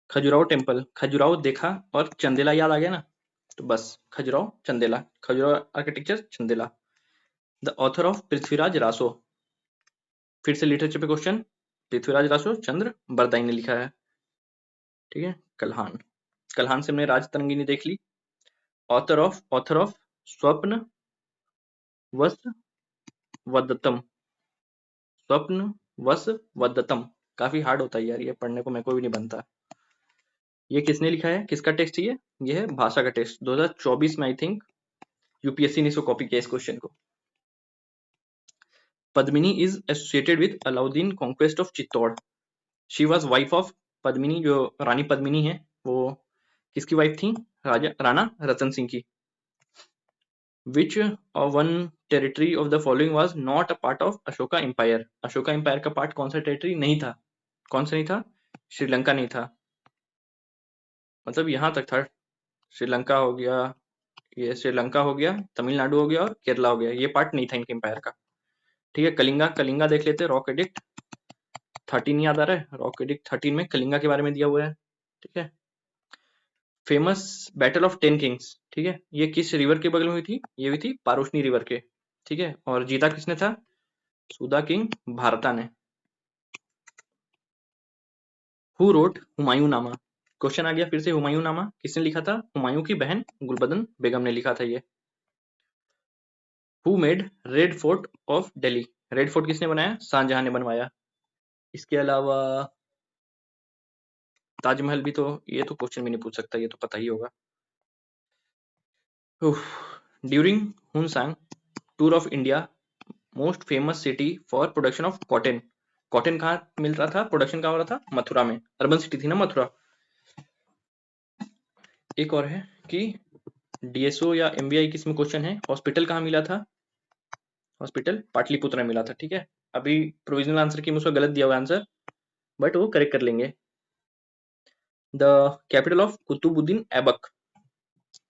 खजुराहो टेम्पल, खजुराहो देखा और चंदेला याद आ गया ना, तो बस Khajuraho Chandela, Khajuraho architecture Chandela. The author of Prithviraj Raso, फिर से लिटरेचर पे क्वेश्चन, पृथ्वीराज रासो चंद्र बरदाई ने लिखा है, ठीक है। कल्हान, कल्हान से हमने राज तरंगिनी देख ली। ऑथर ऑफ स्वप्न वस वदतम, स्वप्न वस वदतम, काफी हार्ड होता है यार ये, पढ़ने को मेरे को भी नहीं बनता। ये किसने लिखा है, किसका टेक्स्ट ये है भाषा का टेक्स्ट, 2024 में आई थिंक यूपीएससी ने इसको कॉपी किया इस क्वेश्चन को। Padmini is associated with Alauddin conquest of Chittor. She was wife of Padmini, जो रानी पद्मिनी है वो किसकी वाइफ थी, राजा राणा रतन सिंह की। Which one territory of the following was not a part of Ashoka empire. Ashoka empire का पार्ट कौन सा टेरिटरी नहीं था, कौन सा नहीं था, श्रीलंका नहीं था, मतलब यहाँ तक था, श्रीलंका हो गया, ये श्रीलंका हो गया, तमिलनाडु हो गया और केरला हो गया, ये पार्ट नहीं था इनके एम्पायर का, ठीक है। कलिंगा, कलिंगा देख लेते हैं, रॉक एडिक्ट 13 याद आ रहा है, रॉक एडिक्ट 13 में कलिंगा के बारे में दिया हुआ है, ठीक है। फेमस बैटल ऑफ 10 किंग्स, ठीक है, ये किस रिवर के बगल में हुई थी, ये हुई थी पारोशनी रिवर के, ठीक है, और जीता किसने था, सुधा किंग भारता ने। हु रोट हुमायूं नामा, क्वेश्चन आ गया फिर से, हुमायूं नामा किसने लिखा था, हुमायूं की बहन गुलबदन बेगम ने लिखा था ये। Who made red fort of Delhi, red fort किसने बनाया, शाहजहां ने बनवाया। इसके अलावा ताजमहल भी, तो ये तो क्वेश्चन भी नहीं पूछ सकता, ये तो पता ही होगा। During Hiuen Tsang tour of India most famous city for production of cotton, cotton कहाँ मिल रहा था, प्रोडक्शन कहाँ हो रहा था, मथुरा में, अर्बन सिटी थी ना मथुरा। एक और है कि डीएसओ या एमबीआई किसमें क्वेश्चन है, हॉस्पिटल कहाँ मिला था, हॉस्पिटल पाटलिपुत्र में मिला था, ठीक है। अभी प्रोविजनल आंसर की मुझको गलत दिया हुआ आंसर, बट वो करेक्ट कर लेंगे। The capital of Qutubuddin Aibak,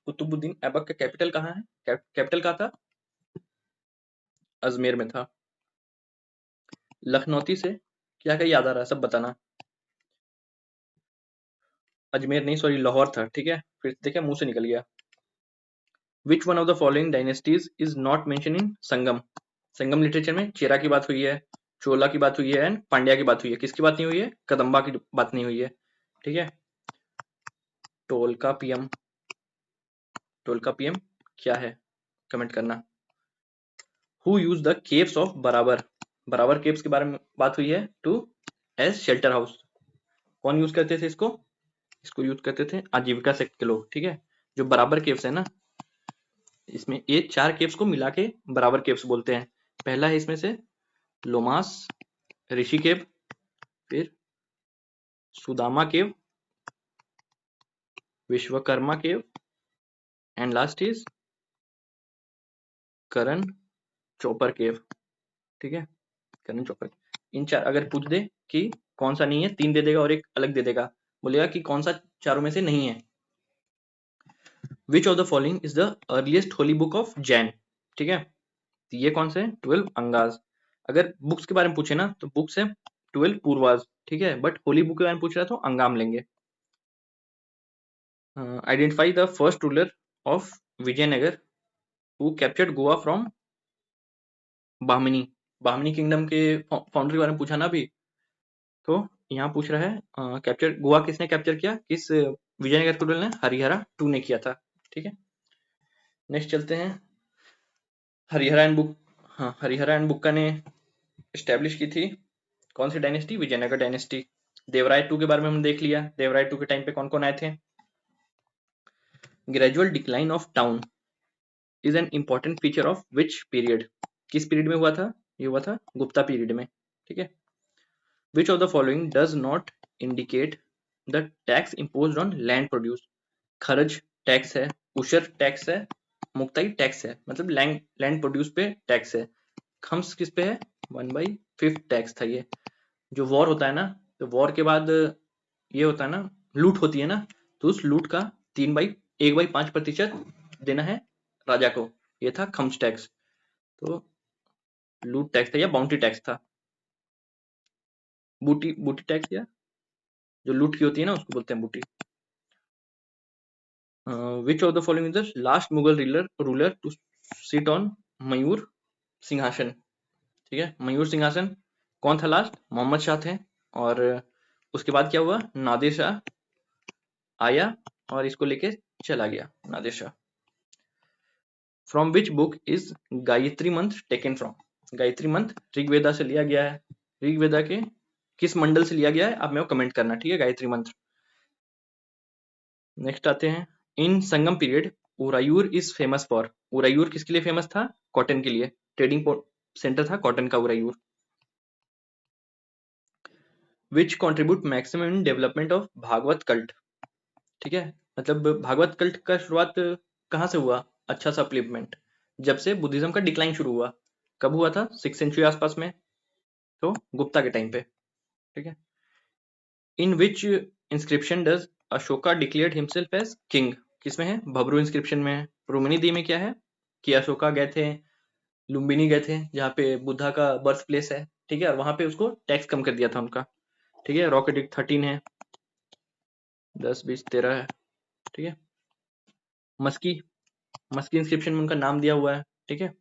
Qutubuddin Aibak का कैपिटल कहाँ है, कैपिटल कहाँ था, अजमेर में था। लखनौती से क्या क्या याद आ रहा है सब बताना, अजमेर नहीं सॉरी लाहौर था, ठीक है, फिर देखिए मुंह से निकल गया। विच one of the following dynasties is not mention in Sangam, Sangam literature में चेरा की बात हुई है, चोला की बात हुई है एंड पांड्या की बात हुई है, किसकी बात नहीं हुई है, कदम्बा की बात नहीं हुई है, ठीक है। टोलका पीएम, टोलका पीएम क्या है, कमेंट करना। Who use the caves of बराबर, बराबर केव्स के बारे में बात हुई है, टू एज शेल्टर हाउस, कौन यूज करते थे इसको, इसको यूज करते थे आजीविका सेक्ट के लोग, ठीक है। जो बराबर केव्स है ना, इसमें ये 4 केव्स को मिला के बराबर केव्स बोलते हैं। पहला है इसमें से लोमास, ऋषि केव, फिर Sudama cave, Vishwakarma cave and last is Karan Chopar cave, ठीक है, करण चोपर। इन 4 अगर पूछ दे कि कौन सा नहीं है, 3 दे देगा और एक अलग दे देगा, बोलेगा कि कौन सा चारों में से नहीं है। Which of the following is the earliest Holi book of Jain, ठीक है, तो ये कौन से 12 अंगाज। अगर बुक्स के बारे में पूछे ना तो बुक्स है 12 पूर्वाज, ठीक है, बट होली बुक के बारे में पूछ रहा तो अंगाम लेंगे। Identify the first ruler of Vijayanagara who captured Goa from Bahmani, Bahmani kingdom के फाउंडर के बारे में पूछा ना अभी, तो यहाँ पूछ रहा है कैप्चर गोवा किसने कैप्चर किया, किस विजयनगर रूलर ने, हरिहरा 2 ने किया था। ठीक है, नेक्स्ट चलते हैं। हरिहरा एंड बुक, हाँ हरिहरा एंड बुक्का ने एस्टेब्लिश की थी कौन सी डायनेस्टी, विजयनगर डायनेस्टी। देवराय 2 के बारे में हमने देख लिया, देवराय 2 के टाइम पे कौन कौन आए थे। Gradual decline of town is an important feature of which period, किस पीरियड में हुआ था, ये हुआ था गुप्ता पीरियड में। ठीक है, which of the following does not indicate the tax imposed on land produce. खर्च टैक्स है, उशर टैक्स है, मुक्ताई टैक्स है, मतलब लैंड प्रोड्यूस पे टैक्स है। खम्स किस पे है, 1/5 टैक्स था ये। जो वॉर होता है ना, तो वॉर के बाद ये होता है ना, लूट होती है ना, तो उस लूट का 1/5% देना है राजा को, ये था खम्स टैक्स। तो लूट टैक्स था या बाउंटी टैक्स था, बूटी बूटी टैक्स, या जो लूट की होती है ना उसको बोलते हैं बूटी। Which of the following is the last Mughal ruler to sit on Mayur Sinhasan. ठीक है, मयूर सिंहासन कौन था लास्ट, मोहम्मद शाह थे। और उसके बाद क्या हुआ, नादिर शाह आया और इसको लेके चला गया Nadir Shah. From which book is Gayatri मंत्र टेकन फ्रॉम, गायत्री मंत्र ऋग्वेदा से लिया गया है। ऋग्वेदा के किस मंडल से लिया गया है, आप मेरे को कमेंट करना। ठीक है, गायत्री मंत्र। नेक्स्ट आते हैं, इन संगम पीरियड उरायूर इज फेमस फॉर, उरायूर किसके लिए फेमस था, कॉटन के लिए, ट्रेडिंग सेंटर था कॉटन का Uraiyur. Which contribute maximum in development of Bhagavata cult. ठीक है, मतलब भागवत कल्ट का शुरुआत कहाँ से हुआ, अच्छा सा अपलिफ्टमेंट, जब से बुद्धिज्म का डिक्लाइन शुरू हुआ। कब हुआ था, 6th सेंचुरी आसपास में, तो गुप्ता के टाइम पे। ठीक है, in which inscription does Ashoka declared himself as king, किसमें है, भब्रू इंस्क्रिप्शन में है। रोमिनी दी में क्या है कि अशोका गए थे, लुम्बिनी गए थे जहाँ पे बुद्धा का बर्थ प्लेस है। ठीक है, और वहां पे उसको टैक्स कम कर दिया था उनका। ठीक है, रॉक एडिक्ट 13 है, 10 20 13 है। ठीक है, मस्की, मस्की इंस्क्रिप्शन में उनका नाम दिया हुआ है। ठीक है,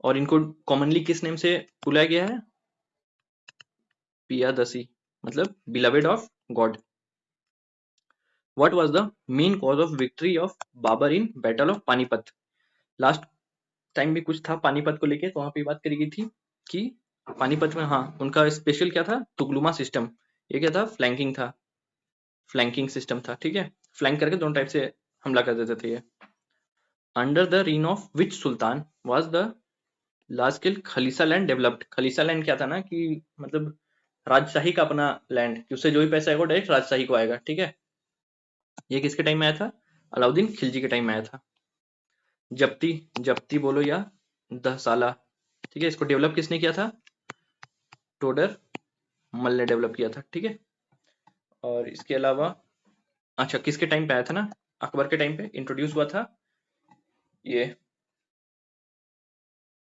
और इनको कॉमनली किस नेम से बुलाया गया है, पियादसी, मतलब beloved of god. What was the main cause of victory of Babur in battle of Panipat. Last time भी कुछ था पानीपत को लेके, तो वहां पे बात करी गई थी कि पानीपत में, हाँ उनका स्पेशल क्या था, तुगलुमा सिस्टम। ये क्या था, फ्लैंकिंग था, फ्लैंकिंग सिस्टम था। ठीक है, फ्लैंक करके दोनों टाइप से हमला कर देते थे ये। Under the reign of which sultan was the large scale khalisa land developed. Khalisa land क्या था ना, कि मतलब राजशाही का अपना लैंड, कि उससे जो भी पैसा आएगा डायरेक्ट राजशाही को आएगा। ठीक है, ये किसके टाइम में आया था, अलाउद्दीन खिलजी के टाइम में आया था। जप्ती, जप्ती बोलो या दहसाला। ठीक है, इसको डेवलप किसने किया था, टोडर मल ने डेवलप किया था। ठीक है, और इसके अलावा अच्छा किसके टाइम पे आया था ना, अकबर के टाइम पे इंट्रोड्यूस हुआ था ये,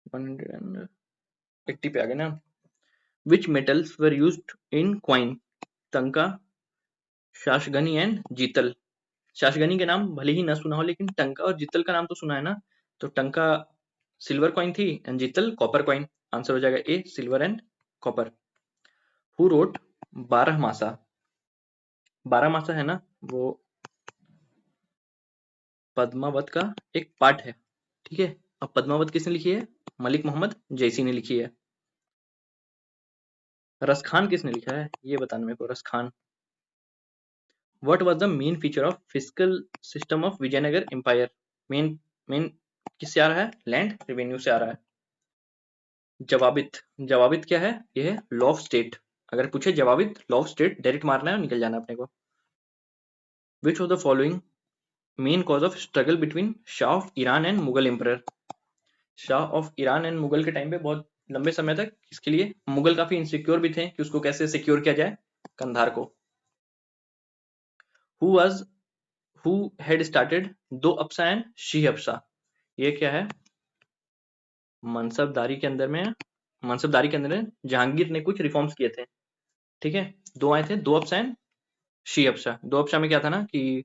180 पे आ गए ना। Which metals were used in coin, tanka, Shashgani and जीतल। शाशगनी के नाम भले ही ना सुना हो, लेकिन टंका और जीतल का नाम तो सुना है ना। तो टंका सिल्वर कॉइन थी and jital copper coin. Answer हो जाएगा A, silver and copper. Who wrote 12 मासा, 12 मासा है ना वो पद्मावत का एक पार्ट है। ठीक है, अब पद्मावत किसने लिखी है, मलिक मोहम्मद जैसी ने लिखी है। रसखान किसने लिखा है, ये बताना मेरे को, Raskhan. What was the main feature of fiscal system of Vijayanagara empire. Main main किससे आ रहा है, लैंड रेवेन्यू से आ रहा है। जवाबित, जवाबित क्या है, ये है लॉ ऑफ स्टेट। अगर पूछे जवाबित लॉ ऑफ स्टेट, डायरेक्ट मारना है और निकल जाना अपने को। विच of the following main cause of struggle between Shah of Iran and Mughal emperor. Shah of Iran and Mughal के टाइम पे बहुत लंबे समय तक इसके लिए मुगल काफी इनसिक्योर भी थे कि उसको कैसे सिक्योर किया जाए, कंधार को। Who was who had started दो अफसा एंड शी अफसा। ये क्या है, मनसबदारी के अंदर में, मनसबदारी के अंदर जहांगीर ने कुछ रिफॉर्म्स किए थे। ठीक है, दो आए थे, दो अफसा एंड शी अफसा। दो अफसा में क्या था ना कि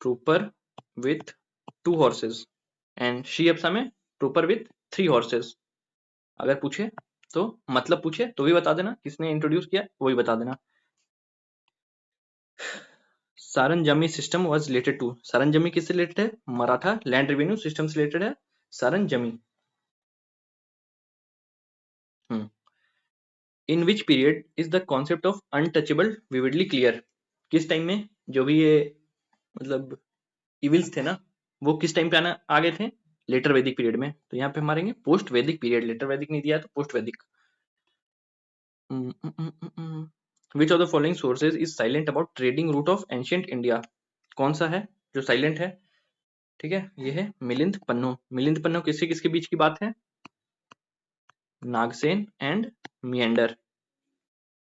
ट्रूपर विथ 2 हॉर्सेस एंड शी अफसा में ट्रूपर विथ 3 हॉर्सेस। अगर पूछे तो मतलब पूछे तो भी बता देना, किसने इंट्रोड्यूस किया वही बता देना। Saranjami system was related to, saranjami किससे रिलेटेड है? मराठा लैंड रेवेन्यू सिस्टम से रिलेटेड है saranjami. In which period is the concept of untouchable vividly clear, किस टाइम में जो भी ये मतलब इविल्स थे ना, वो किस टाइम पे आ गए थे? लेटर वैदिक पीरियड में। तो यहाँ पे हम मारेंगे पोस्ट वैदिक पीरियड, लेटर वैदिक नहीं दिया है तो पोस्ट वैदिक। विच of the following sources is silent about trading route of ancient India, कौन सा है जो साइलेंट है? ठीक है, ये है मिलिंद पन्नो। मिलिंद पन्नो किससे किसके बीच की बात है? Nagasena and Menander.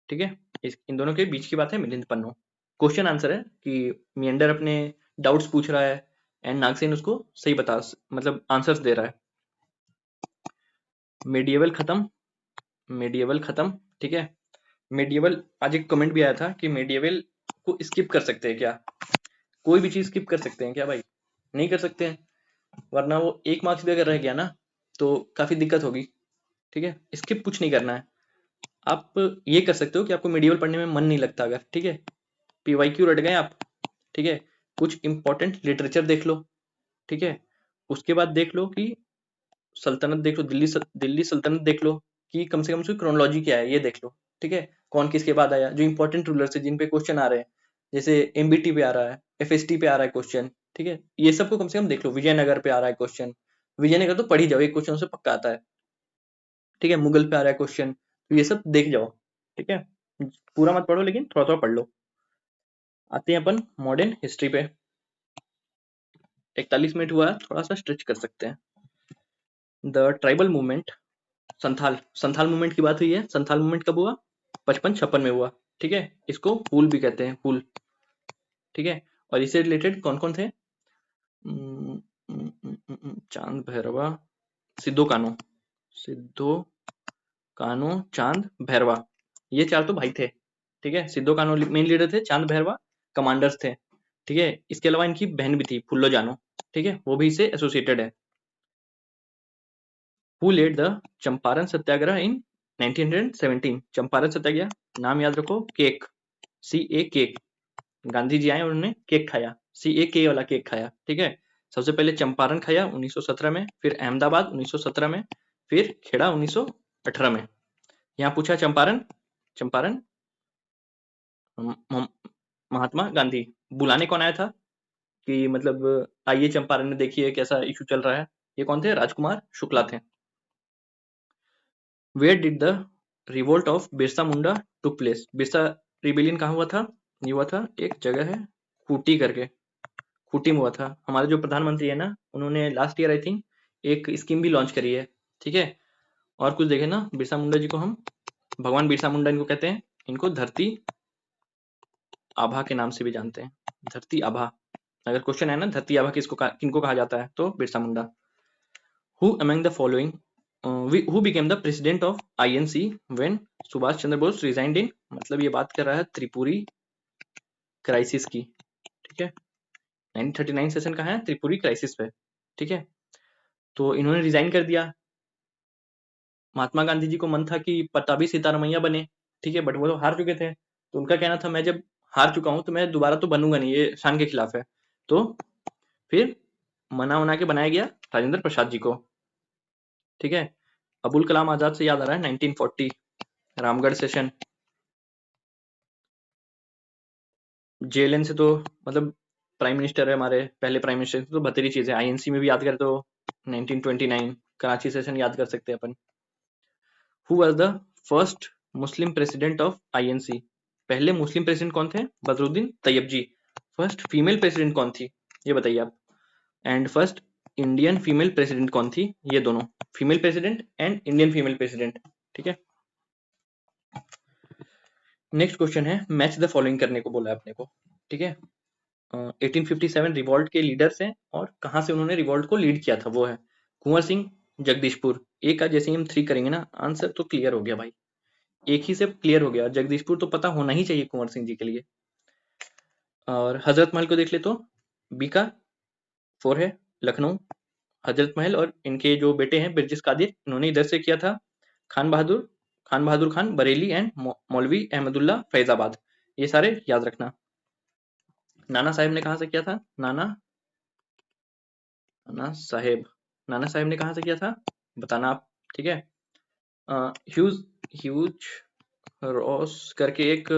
ठीक है, इन दोनों के बीच की बात है मिलिंद पन्नो। क्वेश्चन आंसर है कि मियंडर अपने डाउट्स पूछ रहा है एंड नागसेन उसको सही बता मतलब आंसर्स दे रहा है। मेडिएवल खत्म, मेडिएवल खत्म। ठीक है, मेडिएवल, आज एक कमेंट भी आया था कि मेडिएवल को स्किप कर सकते हैं क्या? कोई भी चीज स्किप कर सकते हैं क्या भाई? नहीं कर सकते हैं, वरना वो 1 मार्क्स भी अगर रह गया ना तो काफी दिक्कत होगी। ठीक है, स्किप कुछ नहीं करना है। आप ये कर सकते हो कि आपको मेडिएवल पढ़ने में मन नहीं लगता अगर, ठीक है, पीवाईक्यू रट गए आप, ठीक है, कुछ इंपॉर्टेंट लिटरेचर देख लो। ठीक है, उसके बाद देख लो कि सल्तनत देख लो, दिल्ली सल्तनत देख लो कि कम से कम उसकी क्रोनोलॉजी क्या है ये देख लो। ठीक है, कौन किसके बाद आया, जो इंपॉर्टेंट रूलर्स है जिन पे क्वेश्चन आ रहे हैं, जैसे एमबीटी पे आ रहा है, एफएसटी पे आ रहा है क्वेश्चन। ठीक है, ये सबको कम से कम देख लो। विजयनगर पे आ रहा है क्वेश्चन, विजयनगर तो पढ़ ही जाओ, एक क्वेश्चन से पक्का आता है। ठीक है, मुगल पे आ रहा है क्वेश्चन, तो ये सब देख जाओ। ठीक है, पूरा मत पढ़ो लेकिन थोड़ा थोड़ा पढ़ लो। आते हैं अपन मॉडर्न हिस्ट्री पे। 41 मिनट हुआ है, थोड़ा सा स्ट्रेच कर सकते हैं। The tribal movement, Santhal, Santhal movement की बात हुई है। संथाल मूवमेंट कब हुआ? 55-56 में हुआ। ठीक है, इसको हुल भी कहते हैं, हुल। ठीक है, और इससे रिलेटेड कौन कौन थे? चांद भैरवा, सिद्धो कान्हो, सिद्धो कान्हो, चांद भैरवा, ये 4 तो भाई थे। ठीक है, सिद्धो कान्हो मेन लीडर थे, चांद भैरवा कमांडर्स थे। ठीक है, इसके अलावा इनकी बहन भी थी फुल्लो जानो। ठीक है, वो भी इससे एसोसिएटेड है। हु लेड द चंपारण सत्याग्रह इन 1917? चंपारण सत्याग्रह, नाम याद रखो, cake, CA cake. Gandhi ji आए और उन्होंने केक खाया, CA वाला केक खाया। ठीक है, सबसे पहले चंपारण खाया 1917 में, फिर अहमदाबाद 1917 में, फिर खेड़ा 1918 में। यहाँ पूछा चंपारण, चंपारण महात्मा गांधी बुलाने कौन आया था कि मतलब आइए चंपारण में देखिए कैसा इशू चल रहा है? ये कौन थे? राजकुमार शुक्ला थे। Where did the revolt of Birsa Munda took place? Birsa rebellion कहाँ हुआ था? ये हुआ था, एक जगह है खूटी करके, खूटी में हुआ था। हमारे जो प्रधानमंत्री है ना, उन्होंने लास्ट ईयर आई थिंक एक स्कीम भी लॉन्च करी है। ठीक है, और कुछ देखे ना, बिरसा मुंडा जी को हम भगवान बिरसा मुंडा इनको कहते हैं। इनको धरती आभा के नाम से भी जानते हैं, धरती आभा। अगर क्वेश्चन है ना धरती आभा किनको कहा जाता है, तो Birsa Munda. Who among the following who became the president of INC when Subhash Chandra Bose resigned in? मतलब ये बात कर रहा है त्रिपुरी क्राइसिस की। ठीक है, 1939 सेशन कहाँ है? त्रिपुरी क्राइसिस पे। ठीक है, तो इन्होंने रिजाइन कर दिया। महात्मा गांधी जी को मन था कि पट्टाभी सीतारमैया बने। ठीक है, बट वो तो हार चुके थे, तो उनका कहना था मैं जब हार चुका हूं तो मैं दोबारा तो बनूंगा नहीं, ये शान के खिलाफ है। तो फिर मना के बनाया गया राजेंद्र प्रसाद जी को। ठीक है, अबुल कलाम आजाद से याद आ रहा है 1940 रामगढ़ सेशन। JLN से तो मतलब प्राइम मिनिस्टर है हमारे, पहले प्राइम मिनिस्टर तो बतेरी चीज है। INC में भी याद करें तो 1929 कराची सेशन याद कर सकते हैं अपन। Who was the first Muslim president of INC? पहले मुस्लिम प्रेसिडेंट कौन थे? Badruddin Tyabji. First female president कौन थी, ये बताइए आप? And first Indian female president कौन थी? ये दोनों, female president and Indian female president. ठीक है, नेक्स्ट क्वेश्चन है मैच द फॉलोइंग करने को बोला है अपने को। ठीक है, 1857 रिवॉल्ट के लीडर्स हैं और कहाँ से उन्होंने रिवॉल्ट को लीड किया था, वो है कुंवर सिंह जगदीशपुर। एक का जैसे ही हम 3 करेंगे ना, आंसर तो क्लियर हो गया भाई, एक ही से क्लियर हो गया। जगदीशपुर तो पता होना ही चाहिए कुंवर सिंह जी के लिए। और हजरत महल को देख ले तो बीका 4 है, लखनऊ। हजरत महल और इनके जो बेटे हैं बिरजिस कादिर, इन्होंने इधर से किया था खान बहादुर खान बरेली एंड मौलवी अहमदुल्ला फैजाबाद, ये सारे याद रखना। नाना साहेब ने कहां से किया था? नाना साहेब ने कहां से किया था बताना आप, ठीक है। ह्यूज रॉस करके एक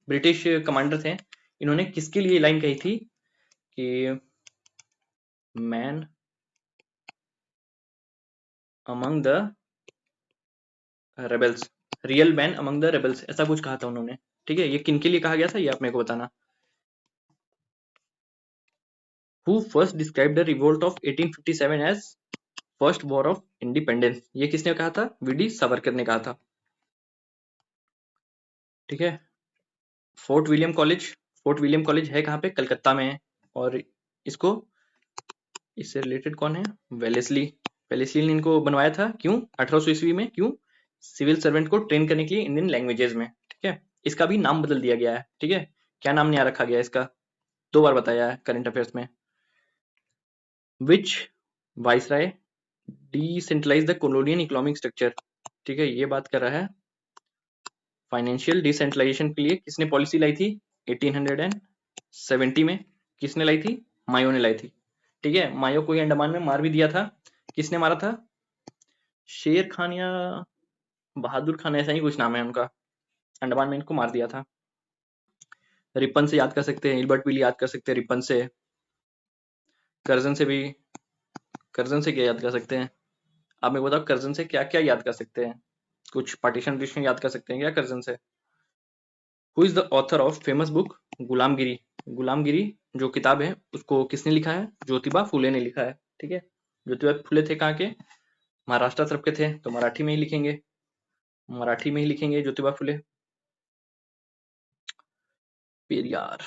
ब्रिटिश कमांडर थे, इन्होंने किसके लिए लाइन कही थी कि man among the rebels, real man among the rebels, ऐसा कुछ कहा था उन्होंने, ठीक है। ये किनके लिए कहा गया था ये आप मेरे को बताना। Who first describe the revolt of 1857 as first war of independence, ये किसने कहा था? वीडी सावरकर ने कहा था, ठीक है। फोर्ट विलियम कॉलेज है कहाँ पे? कलकत्ता में है। और इसको, इससे रिलेटेड कौन है? वेलेस्ली ने इनको बनवाया था, क्यों? 1800 ईस्वी में, क्यों? सिविल सर्वेंट को ट्रेन करने के लिए इंडियन लैंग्वेजेस में, ठीक है। इसका भी नाम बदल दिया गया है, ठीक है। क्या नाम नया रखा गया इसका? 2 बार बताया है करंट अफेयर्स में। Which viceroy decentralise the colonial economic structure, ठीक है। ये बात कर रहा है फाइनेंशियल डिसेंट्रलाइजेशन के लिए किसने पॉलिसी लाई थी 1870 में? किसने लाई थी? मायो ने लाई थी, ठीक है। मायो को अंडमान में मार भी दिया था, किसने मारा था? शेर खान या बहादुर खान, ऐसा ही कुछ नाम है उनका, अंडमान में इनको मार दिया था। रिपन से याद कर सकते हैं, इल्बर्ट विली याद कर सकते हैं रिपन से, कर्जन से क्या याद कर सकते हैं? आप मेरे को बताओ कर्जन से क्या क्या याद कर सकते हैं? कुछ पार्टीशन याद कर सकते हैं क्या कर्जन से? Who is the author of famous book गुलामगिरी जो किताब है उसको किसने लिखा है? ज्योतिबा फुले ने लिखा है, ठीक है। ज्योतिबा फुले थे कहाँ के? महाराष्ट्र तरफ के थे, तो मराठी में ही लिखेंगे Jyotiba Phule. Periyar.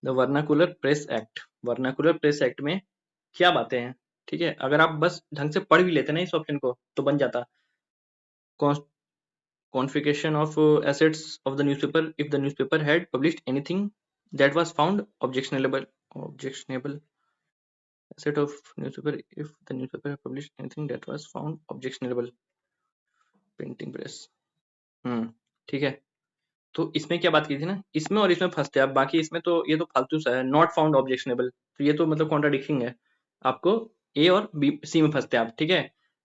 The vernacular press act में क्या बातें हैं, ठीक है। अगर आप बस ढंग से पढ़ भी लेते ना इस ऑप्शन को तो बन जाता। Configuration of assets of the newspaper if the newspaper had published anything that was found objectionable asset of newspaper if the newspaper had published anything that was found objectionable, printing press. ठीक है। तो इसमें क्या बात की थी ना, इसमें और इसमें फंसते आप, बाकी इसमें तो ये तो फालतू सा है, नॉट फाउंड ऑब्जेक्शनेबल, तो ये तो मतलब कॉन्ट्राडिक्टिंग है। आपको ए और बी सी में फंसते आप, ठीक है।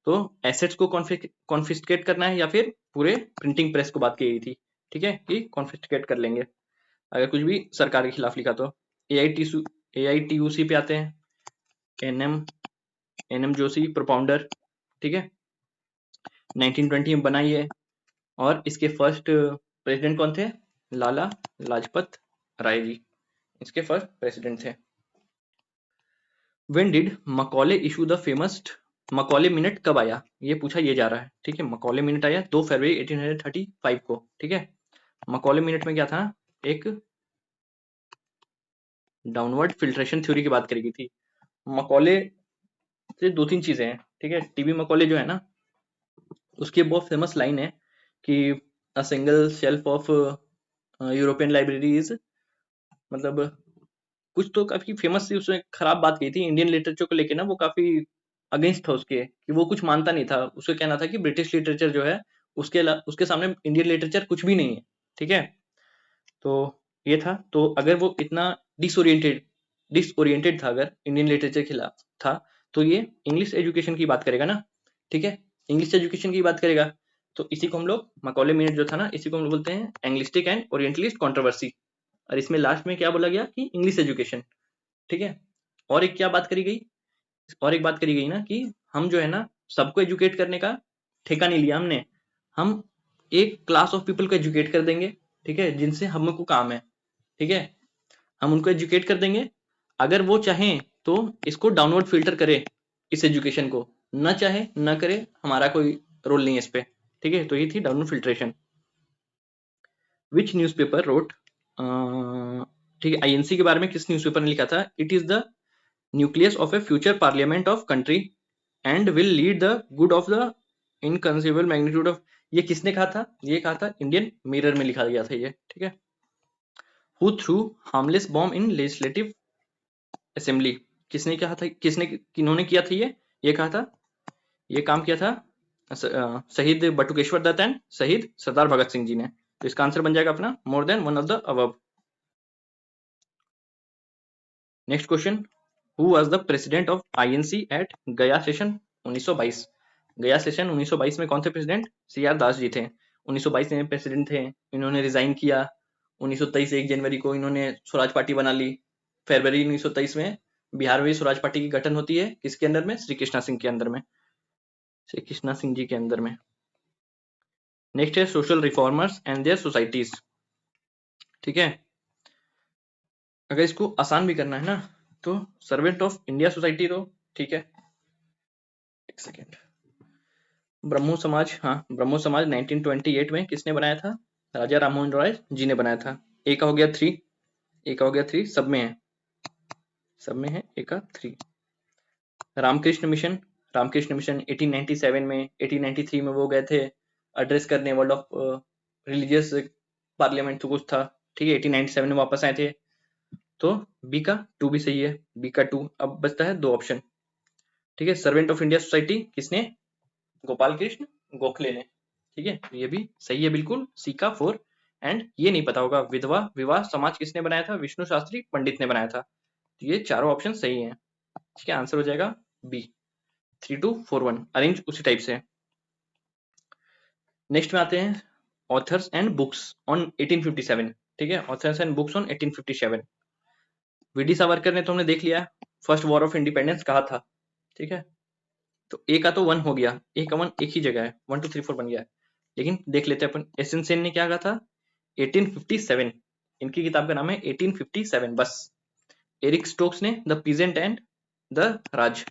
तो एसेट्स को कॉन्फिस्केट करना है या फिर पूरे प्रिंटिंग प्रेस को बात की गई थी, ठीक है, कि कॉन्फिस्केट कर लेंगे अगर कुछ भी सरकार के खिलाफ लिखा तो। AITUC पे आते हैं, एनएम जोशी प्रोपाउंडर, ठीक है, 1920 में बनाई है। और इसके फर्स्ट प्रेसिडेंट कौन थे? लाला लाजपत राय जी, इसके फर्स्ट प्रेसिडेंट थे। When did Macaulay issue the famous Macaulay minute कब आया? ये पूछा ये जा रहा है, ठीक है। मकौले मिनट आया 2 फरवरी 1835 को, ठीक है। मकौले मिनट में क्या था? एक डाउनवर्ड फिल्ट्रेशन थ्योरी की बात करी गई थी। मकौले से 2-3 चीजें हैं, ठीक है। टीबी मकौले जो है ना, उसकी बहुत फेमस लाइन है कि a single shelf of European libraries, मतलब कुछ तो काफी फेमस थी, उसने खराब बात की थी इंडियन लिटरेचर को लेके ना, वो काफी अगेंस्ट था उसके, कि वो कुछ मानता नहीं था। उसका कहना था कि ब्रिटिश लिटरेचर जो है उसके सामने इंडियन लिटरेचर कुछ भी नहीं है, ठीक है। तो ये था, तो अगर वो इतना डिसओरिएंटेड था अगर इंडियन लिटरेचर के खिलाफ था, तो ये इंग्लिश एजुकेशन की बात करेगा ना, ठीक है, इंग्लिश एजुकेशन की बात करेगा। तो इसी को हम लोग मकौले मिनट जो था ना, इसी को हम लोग बोलते हैं एंग्लिस्टिक एंड ओरिएंटलिस्ट कंट्रोवर्सी। और इसमें लास्ट में क्या बोला गया कि इंग्लिश एजुकेशन, ठीक है। और एक बात करी गई ना कि हम जो है ना सबको एजुकेट करने का ठेका नहीं लिया हमने, हम एक क्लास ऑफ पीपल को एजुकेट कर देंगे, ठीक है, जिनसे हमको काम है, ठीक है। हम उनको एजुकेट कर देंगे, अगर वो चाहें तो इसको डाउनवर्ड फिल्टर करे इस एजुकेशन को, न चाहे न करे, हमारा कोई रोल नहीं है इस पे, ठीक है। तो ये थी डाउनवर्ड फिल्ट्रेशन। विच न्यूज़पेपर रोट, ठीक है, आईएनसी के बारे में किस न्यूज़पेपर ने लिखा था? It is the nucleus of A future parliament of country and will lead the good of the inconceivable magnitude of, ये किसने कहा था? ये कहा था इंडियन मिरर में लिखा गया था ये, ठीक है। Who through harmless bomb in legislative assembly, किसने कहा था, किन्होंने किया था ये कहा था, ये काम किया था शहीद बटुकेश्वर दत्त एंड शहीद सरदार भगत सिंह जी ने। तो इसका आंसर बन जाएगा अपना more than one of the above. Next question, who was the president of INC at Gaya session 1922? Gaya session 1922 में कौन थे president? C R Das ji थे। 1922 में प्रेसिडेंट थे, इन्होंने रिजाइन किया। 1923 1 जनवरी को इन्होंने स्वराज पार्टी बना ली। फरवरी 1923 में बिहार में स्वराज पार्टी की गठन होती है, किसके अंदर में? श्री कृष्णा सिंह के अंदर में, श्री कृष्णा सिंह जी के अंदर में। नेक्स्ट है social reformers and their societies. ठीक है, अगर इसको आसान भी करना है ना तो सर्वेंट ऑफ इंडिया सोसाइटी दो। ठीक है, एक सेकेंड। ब्रह्मो समाज, हाँ ब्रह्मो समाज 1928 में किसने बनाया था? राजा राममोहन रॉय जी ने बनाया था। ए का हो गया 3, ए का हो गया 3, सब में है, सब में है ए का 3। रामकृष्ण मिशन, रामकृष्ण मिशन 1897 में, 1893 में वो गए थे एड्रेस करने, वर्ल्ड ऑफ रिलीजियस पार्लियामेंट तो कुछ था। ठीक है, 1897 में वापस आए थे। तो बी का 2 भी सही है, बी का 2। अब बचता है 2 ऑप्शन। ठीक है, सर्वेंट ऑफ इंडिया सोसाइटी किसने? गोपाल कृष्ण गोखले ने। ठीक है, ये भी सही है बिल्कुल, सी का 4। एंड ये नहीं पता होगा, विधवा विवाह समाज किसने बनाया था? विष्णु शास्त्री पंडित ने बनाया था। तो ये चारों ऑप्शन सही है। ठीक है, आंसर हो जाएगा बी, 3241। अरेंज उसी टाइप से। नेक्स्ट में आते हैं ऑथर्स एंड बुक्स ऑन 1857। ठीक है, authors and books on 1857। VD Savarkar ने तो हमने देख लिया, फर्स्ट वॉर ऑफ इंडिपेंडेंस कहा था। ठीक है, तो ए का तो 1 हो गया, ए का 1 एक ही जगह है, 1 2 3 4 बन गया है। लेकिन देख लेते हैं अपन, एस एन सेन ने क्या कहा था? 1857। इनकी किताब का नाम है 1857 बस। एरिक स्टोक्स ने the peasant and the Raj,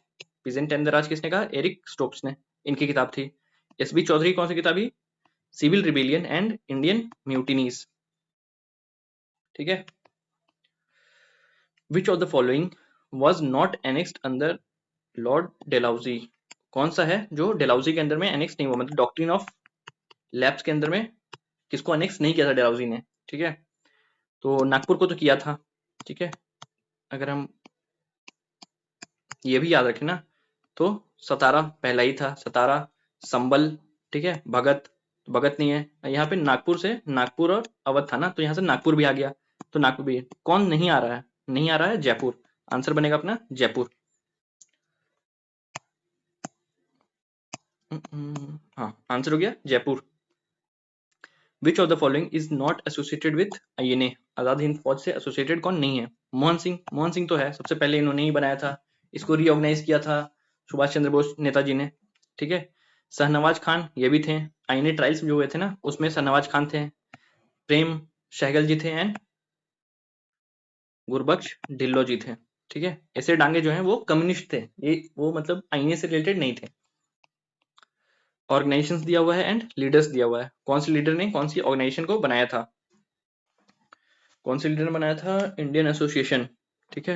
peasant and the Raj किसने कहा? एरिक स्टोक्स ने, इनकी किताब थी। एस बी चौधरी कौन सी किताब ही? Civil rebellion and Indian mutinies. ठीक है, which of the following was not annexed under lord Dalhousie? कौन सा है जो डेलाउजी के अंदर में एनेक्स नहीं हुआ, मतलब डॉक्ट्रिन ऑफ लैब्स के अंदर में किसको अनेक्स नहीं किया था डेलाउजी ने? ठीक है, तो नागपुर को तो किया था। ठीक है, अगर हम ये भी याद रखें ना तो सतारा पहला ही था, सतारा, संबल। ठीक है, भगत, भगत नहीं है यहाँ पे। नागपुर से, नागपुर और अवध था ना, तो यहाँ से नागपुर भी आ गया, तो नागपुर भी। कौन नहीं आ रहा है? नहीं आ रहा है जयपुर। आंसर बनेगा अपना जयपुर। हाँ, आंसर हो गया Jaipur. Which of the following is not associated with INA? Azad Hind Fauj से एसोसिएटेड कौन नहीं है? मोहन सिंह, मोहन सिंह तो है, सबसे पहले इन्होंने ही बनाया था, इसको रीऑर्गेनाइज किया था सुभाष चंद्र बोस नेताजी ने। ठीक है, शाहनवाज खान ये भी थे, आईएनए ट्रायल्स जो हुए थे ना उसमें शाहनवाज खान थे। प्रेम सहगल जी थे एंड गुरबख्श ढिल्लो जी थे। ठीक है, ऐसे डांगे जो हैं वो कम्युनिस्ट थे, ये वो मतलब आईएनए से रिलेटेड नहीं थे। ऑर्गेनाइजेशंस दिया हुआ है एंड लीडर्स दिया हुआ है, कौन से लीडर ने कौन सी ऑर्गेनाइजेशन को बनाया था? कौन से लीडर ने बनाया था? Indian association. ठीक है,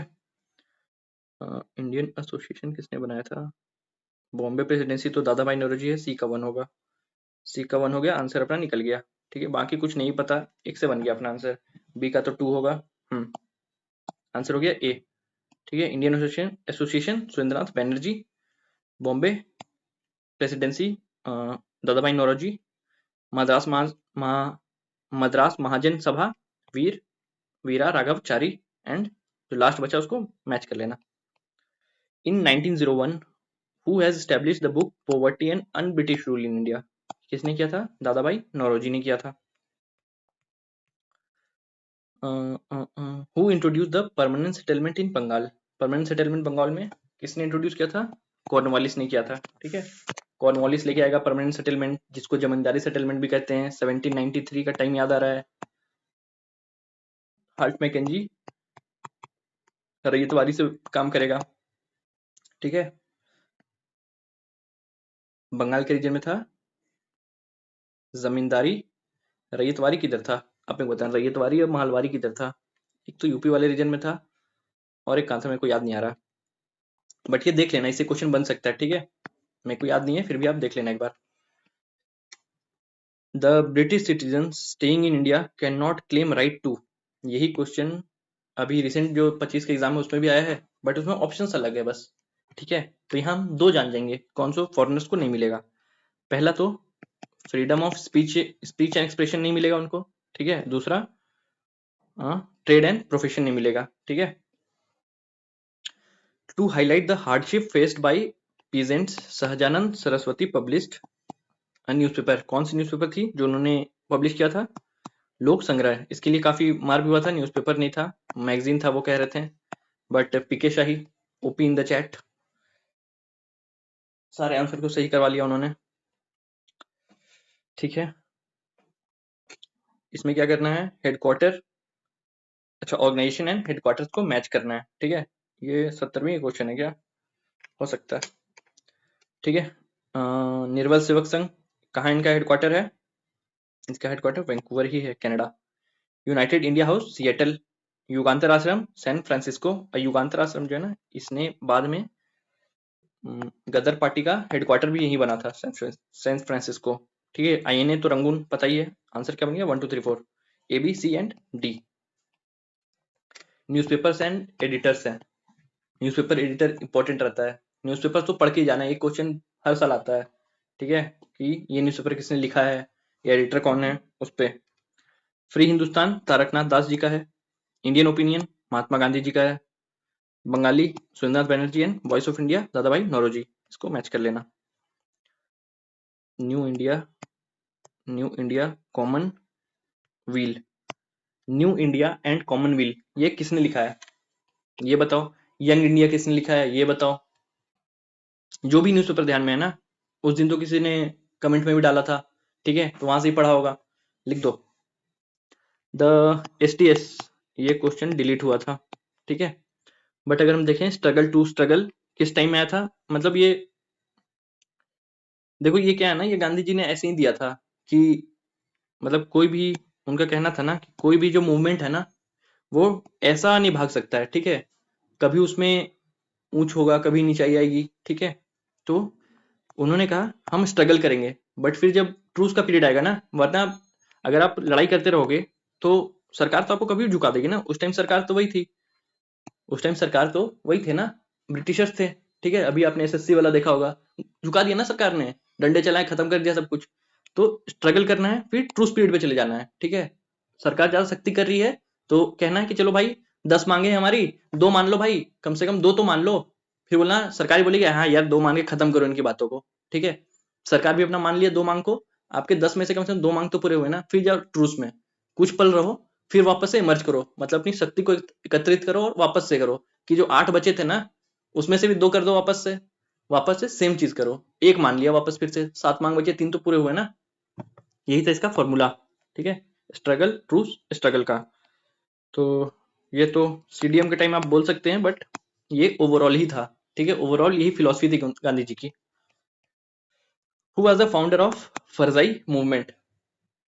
इंडियन एसोसिएशन किसने बनाया था? बॉम्बे प्रेसिडेंसी तो दादा भाई नौरोजी है, सी का 1 होगा, सी का 1 हो गया, आंसर अपना निकल गया। ठीक है, बाकी कुछ नहीं पता, एक से बन गया अपना आंसर। बी का तो 2 होगा, आंसर हो गया ए। ठीक है, Indian association, association Surendranath Banerjee, Bombay presidency दादा भाई नौरोजी, मद्रास मद्रास महाजन सभा वीरा राघवचारी, एंड जो लास्ट बचा उसको मैच कर लेना। In 1901 who has established the book poverty and unbritish rule in India? किसने किया था? दादा भाई नौरोजी ने किया था। Who introduce the permanent settlement in Bengal? Permanent settlement Bengal में किसने इंट्रोड्यूस किया था? कॉर्नवालिस ने किया था। ठीक है, कॉर्नवालिस लेके आएगा परमानेंट सेटलमेंट, जिसको जमींदारी सेटलमेंट भी कहते हैं। 1793 का टाइम याद आ रहा है। हार्ट मैकेंजी रैयतवारी से काम करेगा। ठीक है, बंगाल के रीजन में था जमींदारी, रैयतवारी किधर था? आप मेरे को बताना, रैयतवारी और महलवारी किधर था? एक तो यूपी वाले रीजन में था और एक कहाँ था, मेरे को याद नहीं आ रहा, बट ये देख लेना, इससे क्वेश्चन बन सकता है। ठीक है, मेरे को याद नहीं है, फिर भी आप देख लेना एक बार। The British citizen staying in India can not claim right to, यही क्वेश्चन अभी रिसेंट जो 25 के एग्जाम है उसमें भी आया है, बट उसमें ऑप्शंस अलग है बस। ठीक है, तो यहाँ हम 2 जान जाएंगे कौन सो फॉरेनर्स को नहीं मिलेगा। पहला तो freedom of speech and expression नहीं मिलेगा उनको, ठीक है। दूसरा ट्रेड एंड प्रोफेशन नहीं मिलेगा, ठीक है। To highlight the hardship faced by peasants, Sahajanand Saraswati published newspaper. कौन सी न्यूज़पेपर थी जो उन्होंने पब्लिश किया था? लोक संग्रह। इसके लिए काफी मार भी हुआ था, न्यूज़पेपर नहीं था, मैगजीन था वो कह रहे थे। But PK Shahi, OP in the chat, सारे आंसर को सही करवा लिया उन्होंने, ठीक है। इसमें क्या करना है? हेडक्वार्टर, अच्छा ऑर्गेनाइजेशन एंड हेडक्वार्टर्स को मैच करना है, ठीक है। ये 70वीं क्वेश्चन है क्या? हो सकता है, ठीक है। निर्मल सेवक संघ, कहाँ इनका हेडक्वार्टर है? इसका हेडक्वार्टर वैंकूवर ही है, Canada. United India House Seattle. Yugantar Ashram San Francisco. युगांतर आश्रम जो है ना, इसने बाद में गदर पार्टी का हेडक्वार्टर भी यही बना था, सैन फ्रांसिस्को, ठीक है। आईएनए तो रंगून पता ही है। आंसर क्या बन गया? 1 2 3 4 A B C and D. Newspapers and editors हैं। न्यूज़पेपर एडिटर इंपॉर्टेंट रहता है, न्यूज़पेपर तो पढ़ के ही जाना है, एक क्वेश्चन हर साल आता है, ठीक है, कि ये न्यूज़पेपर किसने लिखा है, या एडिटर कौन है उस पे। फ्री हिंदुस्तान तारकनाथ दास जी का है। इंडियन ओपिनियन महात्मा गांधी जी का है। Bengali Surendranath Banerjee and voice of India दादा भाई नौरोजी। इसको मैच कर लेना। New India common wheel, new India and Commonwealth, ये किसने लिखा है? ये बताओ। यंग इंडिया किसने लिखा है? ये बताओ। जो भी न्यूज़पेपर ध्यान में है ना, उस दिन तो किसी ने कमेंट में भी डाला था, ठीक है, तो वहां से ही पढ़ा होगा, लिख दो। द एसटीएस, ये क्वेश्चन डिलीट हुआ था, ठीक है। बट अगर हम देखें स्ट्रगल टू स्ट्रगल किस टाइम में आया था, मतलब ये देखो, ये क्या है ना, ये गांधी जी ने ऐसे ही दिया था कि मतलब कोई भी, उनका कहना था ना कि कोई भी जो मूवमेंट है ना, वो ऐसा नहीं भाग सकता है, ठीक है। कभी उसमें ऊंच होगा, कभी नीचाई आएगी, ठीक है। तो उन्होंने कहा हम स्ट्रगल करेंगे, बट फिर जब ट्रूस का पीरियड आएगा ना, वरना अगर आप लड़ाई करते रहोगे तो सरकार तो आपको कभी झुका देगी ना। उस टाइम सरकार तो वही थी, उस टाइम सरकार तो वही थे ना, ब्रिटिशर्स थे, ठीक है। अभी आपने एसएससी वाला देखा होगा, झुका दिया ना सरकार ने, डंडे चलाए, खत्म कर दिया सब कुछ। तो स्ट्रगल करना है, फिर ट्रूस पीरियड पे चले जाना है, ठीक है। सरकार ज्यादा सख्ती कर रही है तो कहना है कि चलो भाई 10 मांगे हमारी, 2 मान लो भाई, कम से कम 2 तो मान लो। फिर बोलना, सरकार ही बोलेगी हाँ यार 2 मान के खत्म करो इनकी बातों को, ठीक है। सरकार भी अपना मान लिया 2 मांग को, आपके 10 में से कम 2 मांग तो पूरे हुए ना। फिर जाओ ट्रूस में, कुछ पल रहो, फिर वापस से इमर्ज करो, मतलब अपनी शक्ति को एकत्रित करो और वापस से करो कि जो 8 बचे थे ना, उसमें से भी 2 कर दो, वापस से सेम चीज करो। 1 मान लिया वापस, फिर से 7 मांग बचे, 3 तो पूरे हुए ना। यही था इसका फॉर्मूला, ठीक है, स्ट्रगल ट्रूस स्ट्रगल का। तो ये तो सीडीएम के टाइम आप बोल सकते हैं, बट ये ओवरऑल ही था, ठीक है। ओवरऑल यही फिलॉसफी थी गांधी जी की। Who was the founder of Faraizi movement?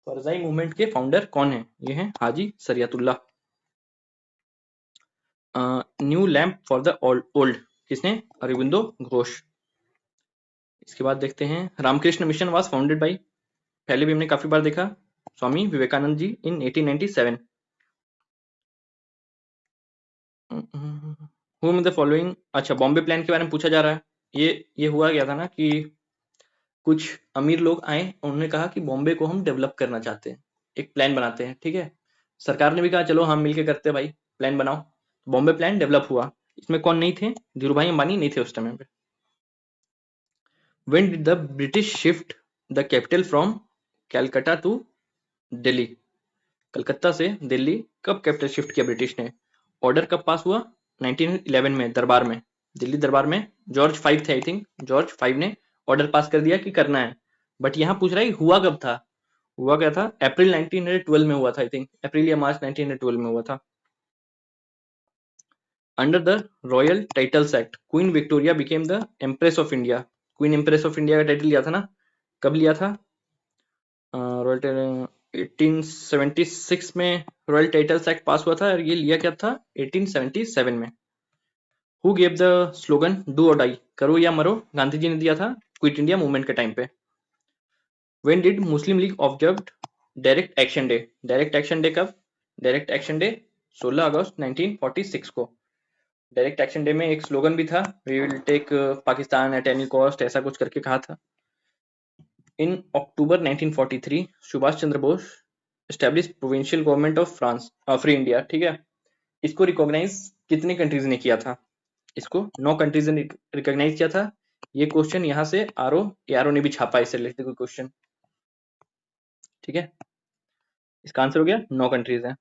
Faraizi movement के फाउंडर कौन है? ये हैं Haji Shariatullah. New lamp for the old, किसने? अरविंदो घोष। इसके बाद देखते हैं Ramakrishna mission was founded by, पहले भी हमने काफी बार देखा, स्वामी विवेकानंद जी इन 1897। whom the following, अच्छा बॉम्बे प्लान के बारे में पूछा जा रहा है। ये हुआ गया था ना कि कुछ अमीर लोग आए, उन्होंने कहा कि बॉम्बे को हम डेवलप करना चाहते हैं, एक प्लान बनाते हैं, ठीक है। सरकार ने भी कहा चलो हम मिलके करते हैं भाई, प्लान बनाओ। बॉम्बे प्लान डेवलप हुआ। इसमें कौन नहीं थे? धीरू भाई अंबानी नहीं थे उस टाइम पे। When did the British shift the capital from Calcutta to Delhi? Calcutta से दिल्ली कब कैपिटल शिफ्ट किया ब्रिटिश ने? ऑर्डर कब पास हुआ? 1911 में, दरबार में, दिल्ली दरबार में। जॉर्ज 5 थे आई थिंक, जॉर्ज 5 ने ऑर्डर पास कर दिया कि करना है। बट यहाँ पूछ रहा है हुआ कब था? हुआ क्या था? अप्रैल 1912 में हुआ था आई थिंक, अप्रैल या मार्च 1912 में हुआ था। Under the royal titles act queen Victoria became the empress of India. Queen empress of India का टाइटल लिया था ना, कब लिया था? रॉयल 1876 में रॉयल टाइटल्स एक्ट पास हुआ था, और ये लिया क्या था? 1877 में। Who gave the slogan do और डाई, करो या मरो, गांधी जी ने दिया था क्विट इंडिया मूवमेंट के टाइम पे। When did Muslim league observed direct action day? Direct action day कब? डायरेक्ट एक्शन डे 16 अगस्त 1946 को। डायरेक्ट एक्शन डे में एक स्लोगन भी था, we will take Pakistan at any cost, ऐसा कुछ करके कहा था। In October 1943 Subhash Chandra Bose establish provincial government of France free India, ठीक है। इसको रिकॉग्नाइज कितने कंट्रीज ने किया था? इसको 9 कंट्रीज ने रिकॉग्नाइज किया था। ये क्वेश्चन यहाँ से आरओ ने भी छापा, इससे रिलेटेड कोई क्वेश्चन, ठीक है। इसका आंसर हो गया 9 कंट्रीज है।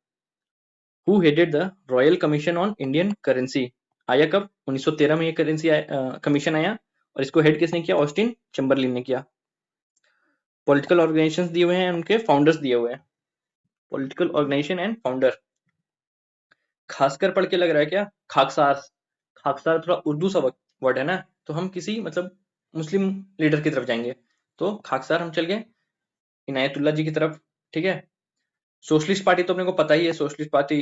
Who headed the royal commission on Indian currency? आया कब? 1913 में ये करेंसी कमीशन आया, और इसको हेड किसने किया? ऑस्टिन चैम्बरलिन ने किया। पॉलिटिकल ऑर्गेनाइजेशंस दिए हुए हैं, उनके फाउंडर्स दिए हुए हैं। पॉलिटिकल ऑर्गेनाइजेशन एंड फाउंडर, खासकर पढ़ के लग रहा है क्या? खाकसार। खाकसार थोड़ा उर्दू सा वर्ड है ना, तो हम किसी मतलब मुस्लिम लीडर की तरफ जाएंगे, तो खाकसार हम चल गए इनायतुल्ला जी की तरफ, ठीक है। सोशलिस्ट पार्टी तो अपने को पता ही है, सोशलिस्ट पार्टी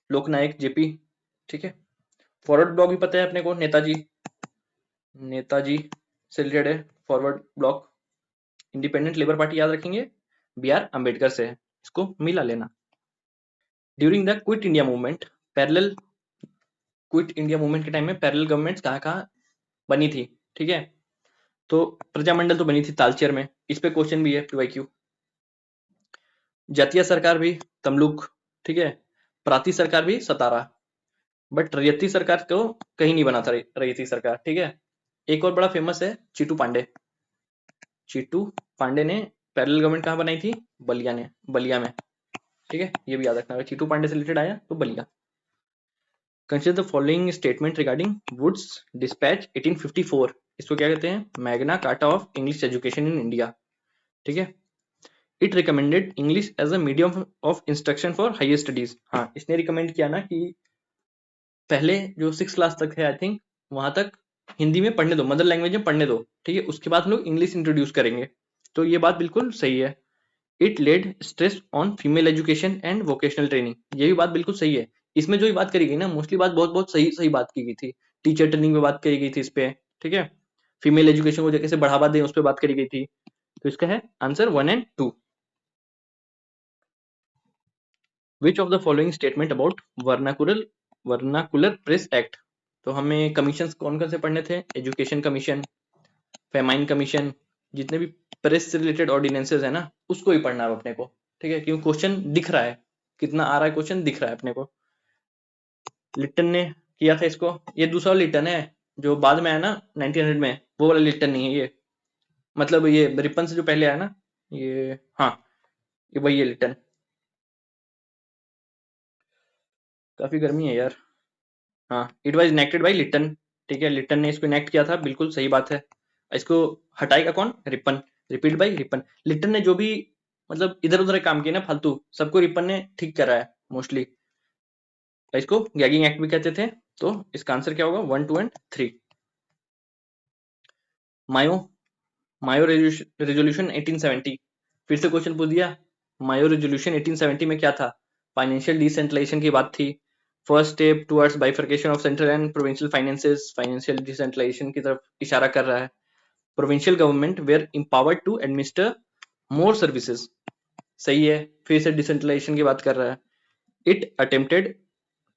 लोकनायक जेपी, ठीक है। फॉरवर्ड ब्लॉक भी पता है अपने को, नेताजी, नेताजी से रिलेटेड है forward block. Independent labour party याद रखेंगे, बी आर अम्बेडकर से है, इसको मिला लेना। During the quit India movement, parallel quit India movement के टाइम में पैरेलल गवर्नमेंट्स कहाँ बनी थी, ठीक है। तो प्रजामंडल तो बनी थी तालचेर में, इस पे क्वेश्चन भी है पीवाईक्यू। जातीय सरकार भी तमलुक, ठीक है। प्रांतीय सरकार भी सतारा, बट रैयती सरकार तो कहीं नहीं बना था रैयती सरकार, ठीक है। एक और बड़ा फेमस है चीटू पांडे। चीटू पांडे ने पैरेलल गवर्नमेंट कहाँ बनाई थी? बलिया में, ठीक है। ये भी याद रखना, अगर चीटू पांडे से रिलेटेड आया तो Ballia. Consider the following statement regarding Wood's dispatch 1854। इसको क्या कहते हैं? Magna Carta of English education in India, ठीक है। It recommended English as a medium of instruction for higher studies. हाँ, इसने रिकमेंड किया ना कि पहले जो 6 क्लास तक है आई थिंक, वहां तक हिंदी में पढ़ने दो, मदर लैंग्वेज में पढ़ने दो, ठीक है। उसके बाद हम लोग इंग्लिश इंट्रोड्यूस करेंगे, तो ये बात बिल्कुल सही है। It laid stress on female education and vocational training, ये भी बात बिल्कुल सही है। इसमें जो भी बात करी गई ना, मोस्टली बात बहुत बहुत सही सही बात की गई थी। टीचर ट्रेनिंग पे बात करी गई थी इस पे, ठीक है। फीमेल एजुकेशन को कैसे बढ़ावा दें उस पर बात करी गई थी। तो इसका है answer 1 and 2। Which of the following statement about vernacular press act? तो हमें कमीशन कौन कौन से पढ़ने थे? एजुकेशन कमीशन, फेमाइन कमीशन, जितने भी प्रेस से रिलेटेड ऑर्डिनेंसेस है ना, उसको ही पढ़ना है अपने को, ठीक है। क्योंकि क्वेश्चन दिख रहा है, कितना आ रहा है क्वेश्चन दिख रहा है अपने को। लिट्टन ने किया था इसको, ये दूसरा लिट्टन है जो बाद में आया ना 1900 में, वो वाला लिट्टन नहीं है ये, मतलब ये रिपन से जो पहले आया ना, ये, हाँ, ये वही है लिट्टन। काफी गर्मी है यार। हाँ, it was enacted bye Lytton, ठीक है। लिट्टन ने इसको इनेक्ट किया था, बिल्कुल सही बात है। इसको हटाएगा कौन? Ripon, repeat by Ripon. Lytton ने जो भी मतलब इधर उधर काम किया ना फालतू, सबको रिपन ने ठीक करा है मोस्टली। इसको गैगिंग एक्ट भी कहते थे। तो इसका आंसर क्या होगा? 1, 2 एंड 3। मायो मायो रेजोल्यूशन 1870, फिर से क्वेश्चन पूछ दिया। मायो रेजोल्यूशन 1870 में क्या था? फाइनेंशियल डिसेंट्रलाइजेशन की बात थी। First step towards bifurcation of central and provincial finances, financial decentralisation की तरफ इशारा कर रहा है। Provincial government were empowered to administer more services, सही है। फिर से डिसेंट्रलाइजेशन की बात कर रहा है। It attempted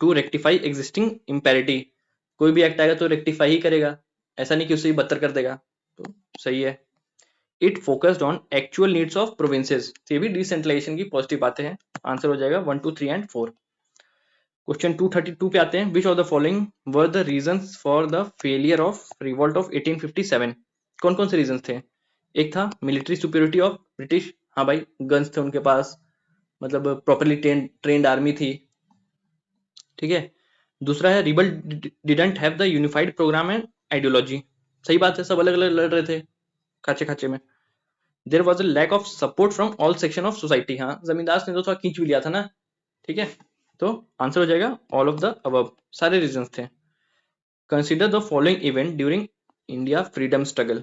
to rectify existing imparity, कोई भी एक्ट आएगा तो रेक्टिफाई ही करेगा, ऐसा नहीं कि उसे बदतर कर देगा, तो सही है। It focused on actual needs of provinces, ये भी डिसेंट्रलाइजेशन की पॉजिटिव बातें हैं। आंसर हो जाएगा 1, 2, 3 एंड 4। क्वेश्चन 232 पे आते हैं। विच of the following were the reasons for the failure of revolt of 1857? कौन कौन से रीजंस थे? एक था मिलिट्री सुपीरियरिटी ऑफ ब्रिटिश, हाँ भाई, गन्स थे उनके पास, मतलब प्रॉपरली ट्रेन्ड आर्मी थी, ठीक है। दूसरा है rebel didn't have the unified programme and ideology, सही बात है, सब अलग अलग लड़ रहे थे खाचे खाचे में। There was a lack of support from all section of society, हाँ, जमींदार ने तो थोड़ा खींच भी लिया था ना, ठीक है। तो आंसर हो जाएगा ऑल ऑफ द अबव, सारे रीजंस थे। Consider the following event during India freedom struggle.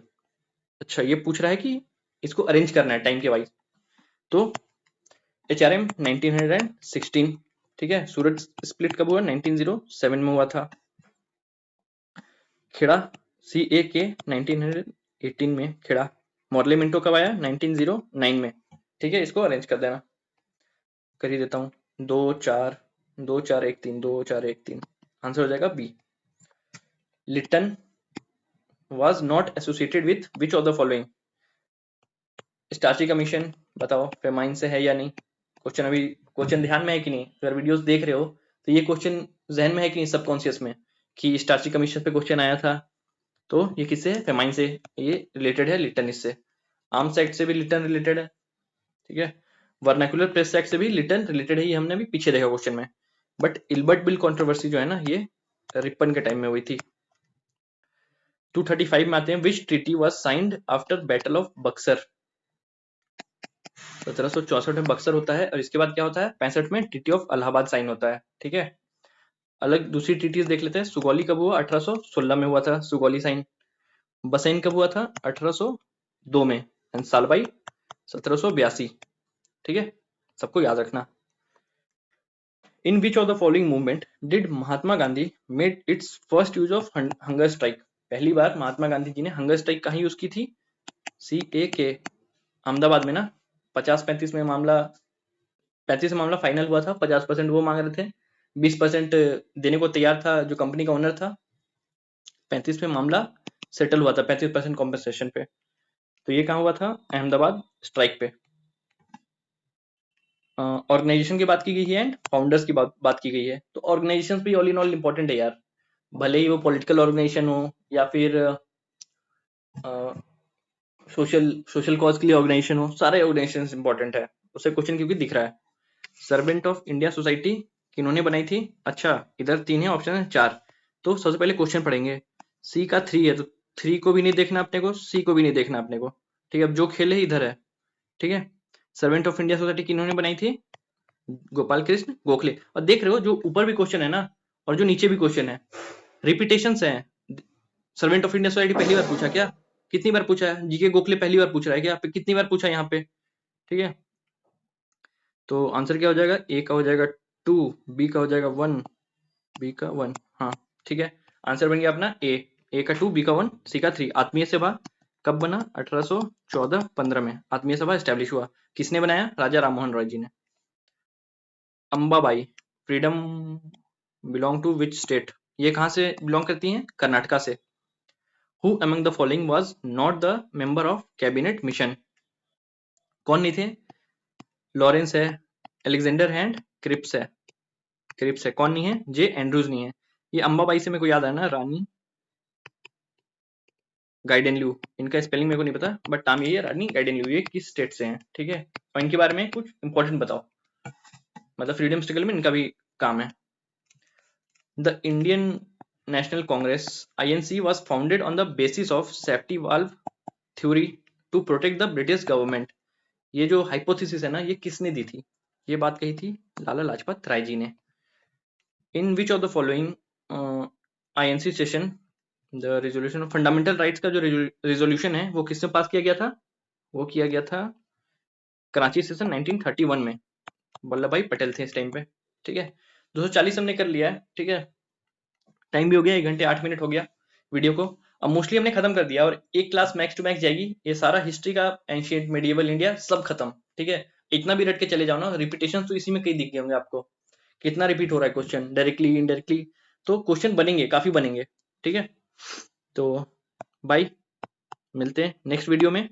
अच्छा, ये पूछ रहा है कि इसको अरेंज करना है टाइम के वाइज। तो HRM 1916, ठीक है। सूरत स्प्लिट कब हुआ? 1907 में हुआ था। खेड़ा CAK 1918 में खेड़ा। मॉर्लेमेंटो कब आया? 1909 में, ठीक है। इसको अरेंज कर देना, कर ही देता हूँ। 2 4 2 4 1 3 2 4 1 3, आंसर हो जाएगा B. Lytton was not associated with which of the following? Strachey commission बताओ फेमाइन से है या नहीं, क्वेश्चन ध्यान में है कि नहीं, अगर वीडियोस देख रहे हो तो ये क्वेश्चन जहन में है कि नहीं सबकॉन्शियस में, कि स्टार्ची कमीशन पे क्वेश्चन आया था, तो ये किससे है, फेमाइन से, ये रिलेटेड है लिटन इससे, आर्म्स एक्ट से भी लिटन रिलेटेड है, ठीक है, वर्नाकुलर प्रेस एक्ट से भी लिटन रिलेटेड है, ये हमने अभी पीछे देखा क्वेश्चन में, बट इल्बर्ट बिल कंट्रोवर्सी जो है ना ये रिपन के टाइम में हुई थी। 235 में आते हैं, which treaty was signed after battle of Buxar, 1764 में बक्सर होता है, और इसके बाद क्या होता है 65 में ट्रीटी ऑफ इलाहाबाद साइन होता है, ठीक है। अलग दूसरी ट्रीटीज देख लेते हैं, सुगौली कब हुआ, 1816 में हुआ था सुगौली साइन। बसैन कब हुआ था, 1802 में, एंड सालबाई 1782, ठीक है, सबको याद रखना। In which of the following movement did Mahatma Gandhi made its first use of hunger strike, पहली बार महात्मा गांधी जी ने हंगर स्ट्राइक कहाँ यूज की थी, CAK, अहमदाबाद में ना, 50-35 में मामला, 35 में मामला फाइनल हुआ था, 50% वो मांग रहे थे, 20% देने को तैयार था जो कंपनी का ओनर था, 35 में मामला सेटल हुआ था 35% कॉम्पेंसेशन पे, तो ये कहाँ हुआ था, अहमदाबाद स्ट्राइक पे। ऑर्गेनाइजेशन की बात की गई है एंड फाउंडर्स की बात की गई है, तो ऑर्गेनाइजेशन भी ऑल इन ऑल इंपॉर्टेंट है यार, भले ही वो पॉलिटिकल ऑर्गेनाइजेशन हो या फिर सोशल कॉज के लिए ऑर्गेनाइजेशन हो, सारे ऑर्गेनाइजेशन इंपॉर्टेंट है, उसे क्वेश्चन क्योंकि दिख रहा है। सर्वेंट ऑफ इंडिया सोसाइटी किन्होंने बनाई थी, अच्छा इधर 3 है, ऑप्शन है 4, तो सबसे पहले क्वेश्चन पढ़ेंगे, सी का 3 है, तो 3 को भी नहीं देखना अपने को, सी को भी नहीं देखना अपने को, ठीक है, अब जो खेल है इधर है, ठीक है। सर्वेंट ऑफ इंडिया सोसाइटी किन्होंने बनाई थी, गोपाल कृष्ण गोखले, और देख रहे हो जो ऊपर भी क्वेश्चन है ना और जो नीचे भी क्वेश्चन है रिपीटेशन है। सर्वेंट ऑफ इंडिया सोसाइटी पहली बार पूछा क्या, कितनी बार पूछा है, जीके गोखले पहली बार पूछ रहा है क्या, कितनी बार पूछा यहाँ पे, ठीक है। तो आंसर क्या हो जाएगा, ए का हो जाएगा 2, बी का हो जाएगा 1, बी का 1, हाँ ठीक है, आंसर बन गया अपना ए का 2, बी का 1, सी का 3। आत्मीय सभा कब बना, 1814-15 में आत्मीय सभा स्टैब्लिश हुआ, किसने बनाया, राजा राममोहन रॉय जी ने। Ambabai freedom belong to which state, ये कहां से बिलोंग करती हैं, कर्नाटका से। Who among the following was not the member of cabinet mission, कौन नहीं थे, लॉरेंस है, एलेक्जेंडर है, क्रिप्स है, कौन नहीं है, जे एंड्रूज नहीं है। ये अंबाबाई से मेरे को याद आया ना, रानी गाइडेनल्यू, इनका स्पेलिंग मेरे को नहीं पता बट नाम यही है, रानी गाइडेनल्यू, ये किस स्टेट से हैं, ठीक है, और इनके बारे में कुछ इंपॉर्टेंट बताओ, मतलब फ्रीडम स्ट्रगल में इनका भी काम है। The Indian national Congress INC was founded on the basis of safety valve theory to protect the British government, ये जो हाइपोथेसिस है ना ये किसने दी थी, ये बात कही थी लाला लाजपत राय जी ने। In which of the following INC session the resolution of fundamental rights का जो रेजोल्यूशन है वो किसने पास किया गया था, वो किया गया था कराची सेशन 1931 में, वल्लभ भाई पटेल थे इस टाइम पे, ठीक है। 240 हमने कर लिया है, ठीक है, टाइम भी हो गया, 1 घंटे 8 मिनट हो गया वीडियो को, अब मोस्टली हमने खत्म कर दिया, और एक क्लास मैक्स टू मैक्स जाएगी, ये सारा हिस्ट्री का एंशिएंट मेडिएवल इंडिया सब खत्म, ठीक है। इतना भी रट के चले जाओ ना, रिपीटेशन तो इसी में कई दिख गए होंगे आपको, कितना रिपीट हो रहा है क्वेश्चन डायरेक्टली इनडायरेक्टली, तो क्वेश्चन बनेंगे, काफी बनेंगे, ठीक है। तो बाय, मिलते हैं नेक्स्ट वीडियो में।